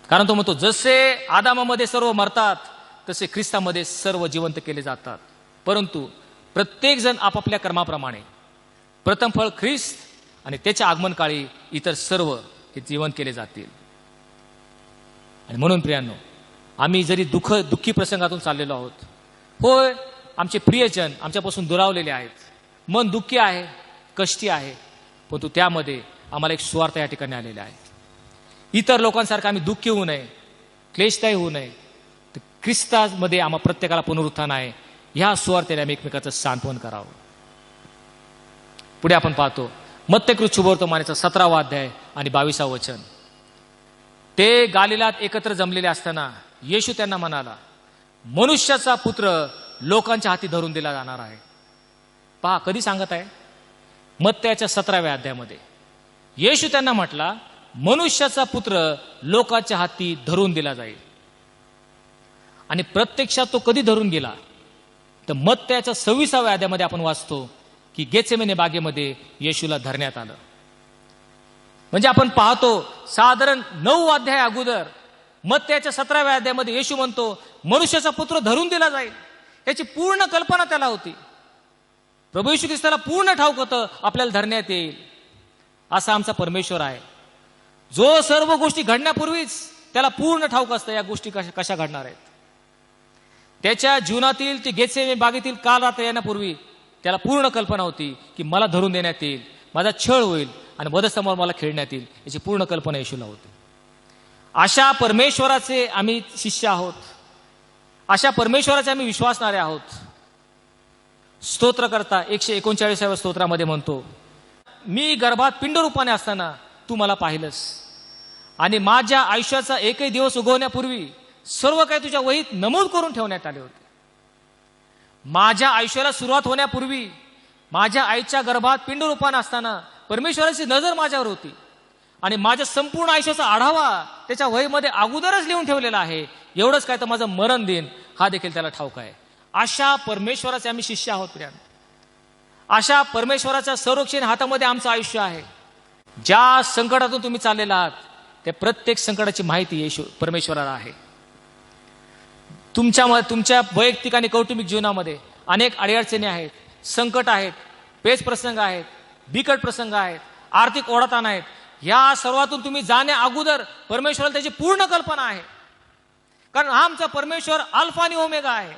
कारण तो म्हणतो जसे आदामामध्ये सर्व मरतात तसे ख्रिस्तामध्ये सर्व जिवंत केले जातात, परंतु प्रत्येक जण आपापल्या कर्माप्रमाणे. प्रथम फळ ख्रिस्त आणि त्याच्या आगमन काळी इतर सर्व हे जिवंत केले जातील. आणि म्हणून प्रियांनो, आम्ही जरी दुःखी प्रसंगातून चाललेलो आहोत, होय आमचे प्रियजन आमच्यापासून दुरावलेले आहेत, मन दुःखी आहे, कष्टी आहे, परंतु त्यामध्ये आम्हाला एक सुवार्ता या ठिकाणी आलेला आहे. इतर लोकांसारखं आम्ही दुःखी होऊ नये, क्लेशदायी होऊ नये, तर ख्रिस्तामध्ये आम्हा प्रत्येकाला पुनरुत्थान आहे. ह्या सुवार्तेने आम्ही एकमेकाचं सांत्वन करावं. पुढे आपण पाहतो मत्तेकृत शुभवर्तमानाचा 17वा अध्याय आणि 22वा वचन. ते गालिलात एकत्र जमलेले असताना येशू त्यांना म्हणाला, मनुष्याचा पुत्र लोकांच्या हाती धरून दिला जाणार आहे. पहा कधी सांगत आहे, मत्त्याच्या 17व्या अध्यायामध्ये. येशू त्यांना म्हटला, मनुष्याचा पुत्र लोकांच्या हाती धरून दिला जाईल. आणि प्रत्यक्षात तो कधी धरून गेला तर मत्त्याच्या 26व्या अध्यायामध्ये आपण वाचतो की गेत्सेमने बागेमध्ये येशूला धरण्यात आलं. म्हणजे आपण पाहतो साधारण 9 अध्याय अगोदर मत्त्याच्या 17व्या अध्यायामध्ये येशू म्हणतो मनुष्याचा पुत्र धरून दिला जाईल. याची पूर्ण कल्पना त्याला होती. प्रभू येशू ख्रिस्ताला पूर्ण ठाऊक होतं आपल्याला धरण्यात येईल. असा आमचा परमेश्वर आहे, जो सर्व गोष्टी घडण्यापूर्वीच त्याला पूर्ण ठाऊक असतं या गोष्टी कशा घडणार आहेत. त्याच्या जीवनातील ते गेत्सेमने बागेतील काल रात्र येण्यापूर्वी त्याला पूर्ण कल्पना होती की मला धरून देण्यात येईल, माझा छळ होईल आणि वधस्तंभावर मला खेळण्यात येईल. याची पूर्ण कल्पना येशूला होती. अशा परमेश्वराचे आम्ही शिष्य आहोत, अशा परमेश्वराचे आम्ही विश्वासणारे आहोत. स्तोत्रकर्ता 139व्या स्तोत्रामध्ये म्हणतो, मी गर्भात पिंडरूपाने असताना तू मला पाहिलंस आणि माझ्या आयुष्याचा एकही दिवस उगवण्यापूर्वी सर्व काही तुझ्या वहीत नमूद करून ठेवण्यात आले होते. माझ्या आयुष्याला सुरुवात होण्यापूर्वी माझ्या आईच्या गर्भात पिंडरूपाने असताना परमेश्वराची नजर माझ्यावर होती आणि माझ्या संपूर्ण आयुष्याचा आढावा त्याच्या वहीमध्ये अगोदरच लिहून ठेवलेला आहे. एवढंच काय तर माझं मरण दिन हा देखील त्याला ठाऊक आहे. अशा परमेश्वराचे आम्ही शिष्य आहोत प्रियांनो. अशा परमेश्वराच्या संरक्षण हातामध्ये आमचं आयुष्य आहे. ज्या संकटातून तुम्ही चाललेला आहात त्या प्रत्येक संकटाची माहिती येशू परमेश्वराला आहे. तुमच्या वैयक्तिक आणि कौटुंबिक जीवनामध्ये अनेक अडीअडचणी आहेत, संकट आहेत, पेच प्रसंग आहेत, बिकट प्रसंग आहेत, आर्थिक ओढाताण आहेत. या सर्वातून तुम्ही जाण्या अगोदर परमेश्वराला त्याची पूर्ण कल्पना आहे. कारण हा आमचा परमेश्वर अल्फा आणि ओमेगा आहे.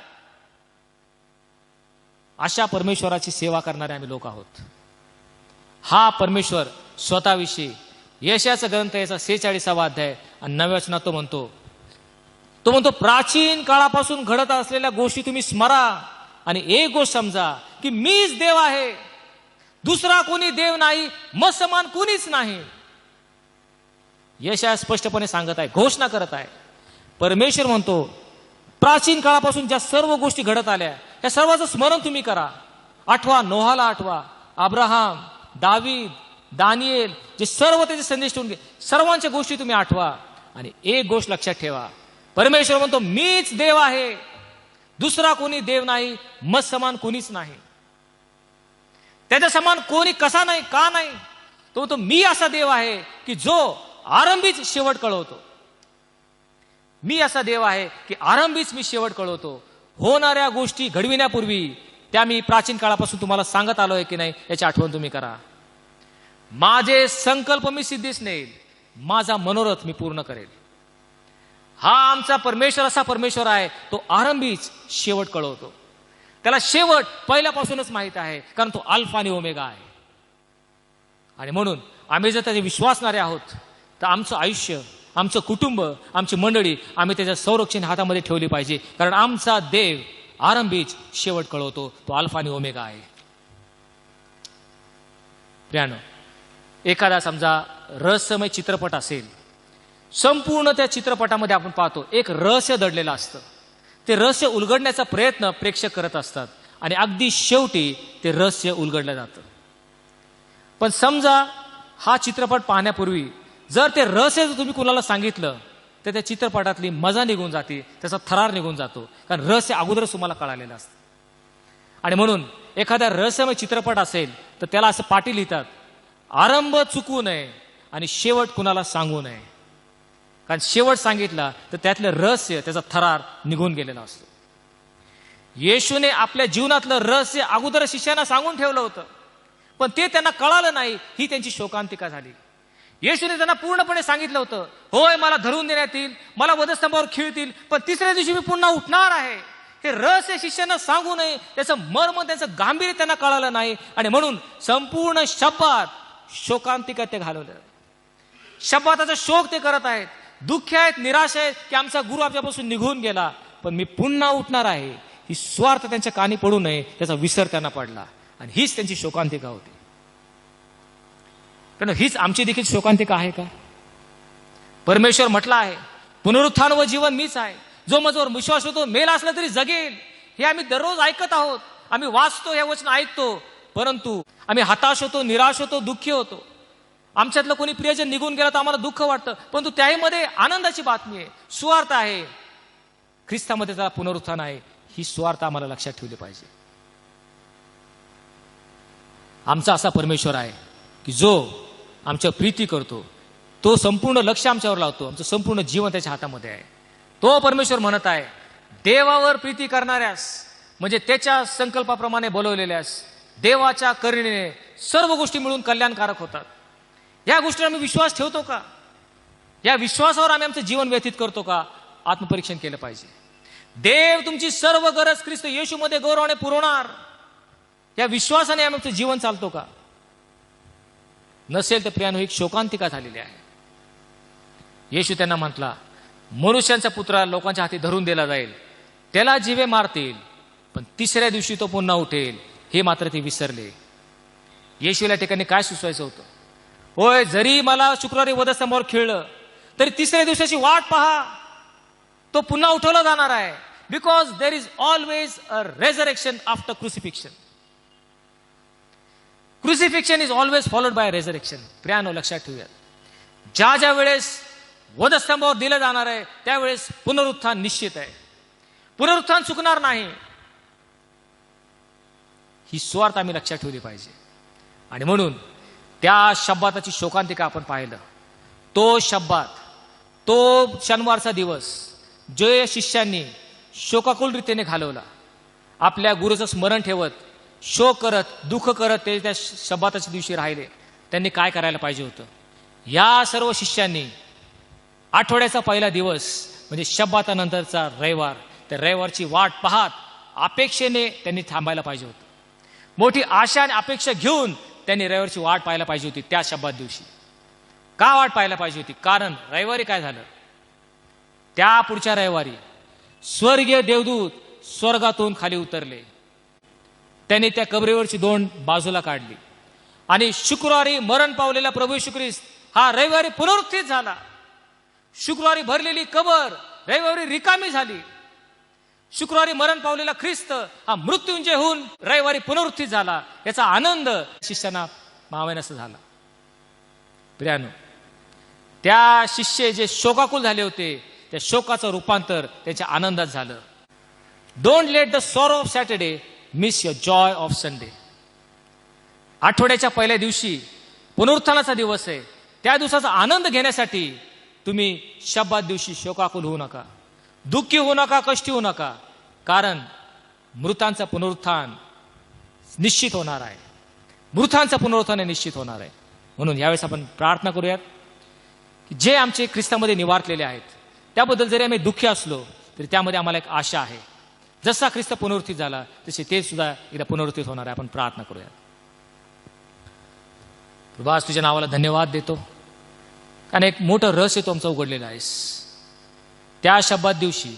अशा परमेश्वराची सेवा करणारे आम्ही लोक आहोत. हा परमेश्वर स्वतःविषयी यशाचा ग्रंथ याचा 46वा अध्याय आणि 9व्या वचनात तो म्हणतो प्राचीन काळापासून घडत असलेल्या गोष्टी तुम्ही स्मरा आणि एक गोष्ट समजा की मीच देव आहे, दुसरा कोणी देव नाही, मग समान कोणीच नाही. यशया स्पष्टपणे सांगत आहे, घोषणा करत आहे. परमेश्वर म्हणतो प्राचीन काळापासून ज्या सर्व गोष्टी घडत आल्या त्या सर्वांचं स्मरण तुम्ही करा. आठवा, नोहाला आठवा, अब्राहाम, दावीद, दानिएल जे सर्व त्याचे संदेश ठेवून घे, सर्वांच्या गोष्टी तुम्ही आठवा आणि एक गोष्ट लक्षात ठेवा, परमेश्वर म्हणतो मीच देव आहे, दुसरा कोणी देव नाही, मग समान कोणीच नाही. त्याच्या समान कोणी कसा नाही, का नाही. तो म्हणतो मी असा देव आहे की जो आरंभीच शेवट कळवतो. मी असा देव आहे की आरंभीच मी शेवट कळवतो. होणाऱ्या गोष्टी घडविण्यापूर्वी त्या मी प्राचीन काळापासून तुम्हाला सांगत आलोय की नाही याची आठवण तुम्ही करा. माझे संकल्प मी सिद्धीस नेईल, माझा मनोरथ मी पूर्ण करेल. हा आमचा परमेश्वर असा परमेश्वर आहे, तो आरंभीच शेवट कळवतो. त्याला शेवट पहिल्यापासूनच माहित आहे, कारण तो अल्फा आणि ओमेगा आहे. आणि म्हणून आम्ही जर त्याचे विश्वासणारे आहोत तर आमचं आयुष्य, आमचं कुटुंब, आमची मंडळी आम्ही त्याच्या संरक्षण हातामध्ये ठेवली पाहिजे. कारण आमचा देव आरंभीच शेवट कळवतो, तो अल्फा आणि ओमेगा आहे. प्रियानो, एखादा समजा रहस्यमय चित्रपट असेल, संपूर्ण त्या चित्रपटामध्ये आपण पाहतो एक रहस्य दडलेलं असतं. ते रहस्य उलगडण्याचा प्रयत्न प्रेक्षक करत असतात आणि अगदी शेवटी ते रहस्य उलगडलं जातं. पण समजा हा चित्रपट पाहण्यापूर्वी जर ते रहस्य तुम्ही कुणाला सांगितलं तर त्या चित्रपटातली मजा निघून जाते, त्याचा थरार निघून जातो, कारण रहस्य अगोदरच तुम्हाला कळालेलं असतं. आणि म्हणून एखादा रहस्यमय चित्रपट असेल तर त्याला असं पाटी लिहितात, आरंभ चुकू नये आणि शेवट कुणाला सांगू नये. कारण शेवट सांगितला तर त्यातलं रहस्य, त्याचा थरार निघून गेलेला असतो. येशूने आपल्या जीवनातलं रहस्य अगोदर शिष्यांना सांगून ठेवलं होतं, पण ते त्यांना कळालं नाही. ही त्यांची शोकांतिका झाली. येशूने त्यांना पूर्णपणे सांगितलं होतं, होय मला धरून देण्यात येईल, मला वधस्तंभावर खिळतील, पण तिसऱ्या दिवशी मी पुन्हा उठणार आहे. हे रहस्य शिष्यांना सांगू नये, त्याचं मर्म, त्याचं गांभीर्य त्यांना कळालं नाही. आणि म्हणून संपूर्ण शब्दात शोकांतिका ते घालवलं. शब्दाचा शोक ते करत आहेत, दुःख आहेत, निराश आहेत की आमचा गुरु आमच्यापासून निघून गेला, पण मी पुन्हा उठणार आहे. ही स्वार्थ त्यांच्या कानी पडू नये त्याचा विसर त्यांना पडला आणि हीच त्यांची शोकांतिका होती. पण हीच आमची देखील शोकांतिका आहे का? परमेश्वर म्हटला आहे, पुनरुत्थान व जीवन मीच आहे, जो माझ्यावर विश्वास होतो मेला असला तरी जगेल. हे आम्ही दररोज ऐकत आहोत, आम्ही वाचतो, हे वचन ऐकतो, परंतु आम्ही हताश होतो, निराश होतो, दुःखी होतो. आमच्यातलं कोणी प्रियजन निघून गेला तर आम्हाला दुःख वाटतं, परंतु त्याही मध्ये आनंदाची बातमी आहे, सुवार्थ आहे, ख्रिस्तामध्ये त्याला पुनरुत्थान आहे. ही स्वार्थ आम्हाला लक्षात ठेवली पाहिजे. आमचा असा परमेश्वर आहे की जो आमच्या प्रीती करतो, तो संपूर्ण लक्ष आमच्यावर लावतो, आमचं संपूर्ण जीवन त्याच्या हातामध्ये आहे. तो परमेश्वर म्हणत आहे, देवावर प्रीती करणाऱ्यास म्हणजे त्याच्या संकल्पाप्रमाणे बोलवलेल्यास देवाच्या करुणेने सर्व गोष्टी मिळून कल्याणकारक होतात. या गोष्टीवर आम्ही विश्वास ठेवतो का? या विश्वासावर आम्ही आमचं जीवन व्यतीत करतो का? आत्मपरीक्षण केलं पाहिजे. देव तुमची सर्व गरज ख्रिस्त येशूमध्ये गौरवाने पुरवणार, या विश्वासाने आमचं जीवन चालतो का? नसेल तर प्रियानो, एक शोकांतिका झालेली आहे. येशू त्यांना म्हटला, मनुष्यांचा पुत्र लोकांच्या हाती धरून दिला जाईल, त्याला जीवे मारतील, पण तिसऱ्या दिवशी तो पुन्हा उठेल. हे मात्र ते विसरले. येशूला ठिकाणी काय सुचवायचं होतं? होय, जरी मला शुक्रवारी वधस्तंभावर खिळलं तरी तिसऱ्या दिवसाची वाट पहा, तो पुन्हा उठवला जाणार आहे. Because there is always a resurrection after crucifixion. Crucifixion is always followed by resurrection. प्रियानो, लक्षात ठेवूयात, ज्या ज्या वेळेस वधस्तंभावर दिलं जाणार आहे त्यावेळेस पुनरुत्थान निश्चित आहे. पुनरुत्थान चुकणार नाही. ही स्वार्थ आम्ही लक्षात ठेवली पाहिजे. आणि म्हणून त्या शब्दाची शोकांतिका आपण पाहिलं. तो शब्दात, तो शनिवारचा दिवस जो या शिष्यांनी शोकाकुल रीतीने घालवला, आपल्या गुरुचं स्मरण ठेवत, शोक करत, दुःख करत ते त्या शब्दाच्या दिवशी राहिले, त्यांनी काय करायला पाहिजे होतं? या सर्व शिष्यांनी आठवड्याचा पहिला दिवस म्हणजे शब्दानंतरचा रविवार, त्या रविवारची वाट पाहत अपेक्षेने त्यांनी थांबायला पाहिजे होतं. मोठी आशा आणि अपेक्षा घेऊन त्यांनी रविवारची वाट पाहायला पाहिजे होती. त्या शब्दात दिवशी का वाट पाहायला पाहिजे होती? कारण रविवारी काय झालं? त्या पुढच्या रविवारी स्वर्गीय देवदूत स्वर्गातून खाली उतरले. त्यांनी त्या कबरेवरची दोन बाजूला काढली आणि शुक्रवारी मरण पावलेला प्रभू येशू ख्रिस्त हा रविवारी पुनरुत्थित झाला. शुक्रवारी भरलेली कबर रविवारी रिकामी झाली. शुक्रवारी मरण पावलेला ख्रिस्त हा मृत्युंजय होऊन रविवारी पुनरुत्थित झाला. याचा आनंद शिष्यांना मावेनासा झाला. प्रियानो, त्या शिष्य जे शोकाकुल झाले होते, त्या शोकाचं रूपांतर त्याच्या आनंदात झालं. Don't let the sorrow of Saturday miss your Joy of Sunday. आठवड्याच्या पहिल्या दिवशी पुनरुत्थानाचा दिवस आहे, त्या दिवसाचा आनंद घेण्यासाठी तुम्ही शब्दात दिवशी शोकाकुल होऊ नका, दुःखी होऊ नका, कष्टी होऊ नका, कारण मृतांचं पुनरुत्थान निश्चित होणार आहे. मृतांचं पुनरुत्थान निश्चित होणार आहे. म्हणून यावेळेस आपण प्रार्थना करूयात की जे आमचे ख्रिस्तामध्ये निवारलेले आहेत त्याबद्दल जरी आम्ही दुःखी असलो तरी त्यामध्ये आम्हाला एक आशा आहे. जसा ख्रिस्त पुनरुत्थित झाला तसे ते सुद्धा एकदा पुनरुत्थित होणार आहे. आपण प्रार्थना करूयात. प्रभू, आज तुझ्या नावाला धन्यवाद देतो, आणि एक मोठं रहस्य तो आमचा उघडलेला आहेस. त्या शब्दात दिवशी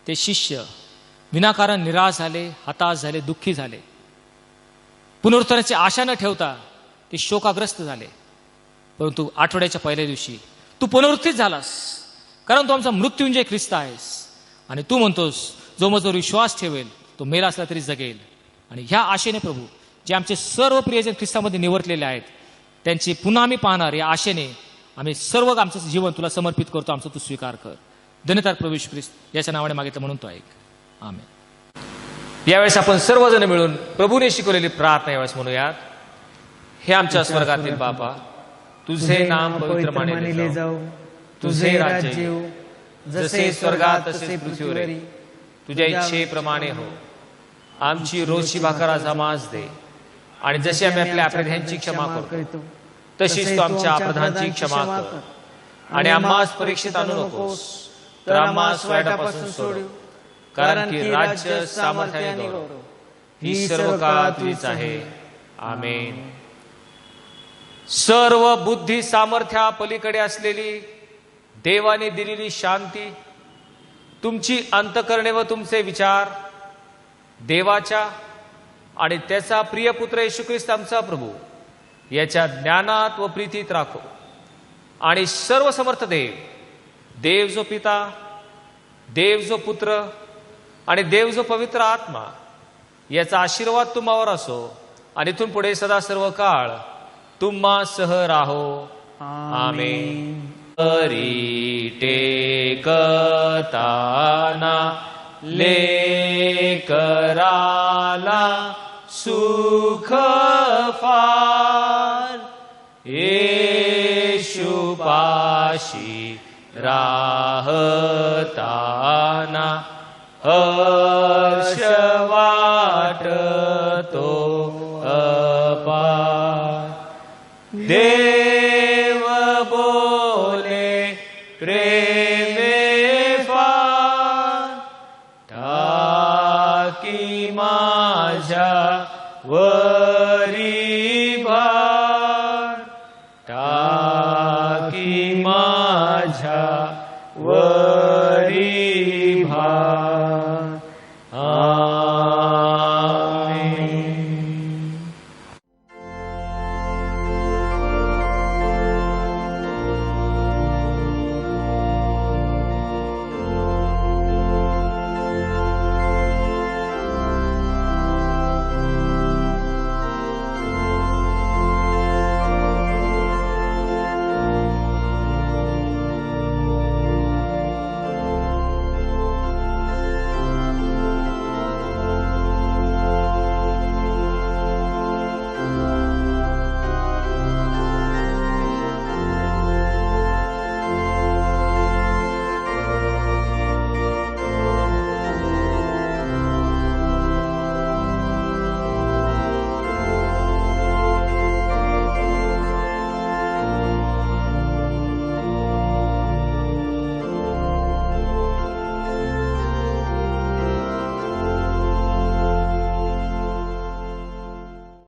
ते शिष्य विनाकारण निराश झाले, हताश झाले, दुःखी झाले. पुनरुत्थानाची आशा न ठेवता ते शोकाग्रस्त झाले. परंतु आठवड्याच्या पहिल्या दिवशी तू पुनरुत्थित झालास, कारण तू आमचा मृत्युंजय ख्रिस्त आहेस. आणि तू म्हणतोस जो माझ्यावर विश्वास ठेवेल तो मेला असला तरी जगेल. आणि ह्या आशेने प्रभू जे आमचे सर्व प्रियजन ख्रिस्तामध्ये निवर्तलेले आहेत त्यांची पुन्हा आम्ही पाहणार, या आशेने आम्ही सर्व आमचं जीवन तुला समर्पित करतो. आमचं तू स्वीकार कर. धन्यवाद प्रभू येशू ख्रिस्त याच्या नावाने मागितलं म्हणून तो ऐक. आमेन. यावेळेस आपण सर्वजण मिळून प्रभूने शिकवलेली प्रार्थना यावेळेस म्हणूयात. हे आमच्या स्वर्गातील बापा, तुझे नाम पवित्र मानले जाऊ, तुझे राज्य येऊ, जसे स्वर्गात तसे पृथ्वीवर. तुझ्या इच्छेप्रमाणे हो. आमची रोजची भाकर आज आम्हास दे, आणि जशी आम्ही आपल्या अपराध्यांची क्षमा करतो तशीच तू आमच्या अपराधांची क्षमा कर. आणि आम्हास परीक्षेत आणू नकोस, तर आम्हास वाईटापासून सोडव. कारण की राज्य, सामर्थ्य आणि गौरव ही सर्व काळ तुझीच आहे. आमेन. सर्व बुद्धी सामर्थ्या पलीकडे असलेली देवाने दिलेली शांती, तुमची अंतःकरणे व तुमचे विचार देवाच्या आणि त्याचा प्रिय पुत्र येशू ख्रिस्त आमचा प्रभू याच्या ज्ञानात व प्रीतीत राखो. आणि सर्व समर्थ देव जो पिता, देव जो पुत्र आणि देव जो पवित्र आत्मा याचा आशीर्वाद तुम्हावर असो, आणि इथून पुढे सदा सर्व काळ तुम्हा सह राहो. आमेन. हरी टेकताना लेकराला सुख फार, येशू पाशी राहताना हर्ष वाटतो अपार. देव बोले प्रेमे फार, टाकी माझ्या वरी भार, टाकी माझ्या वरी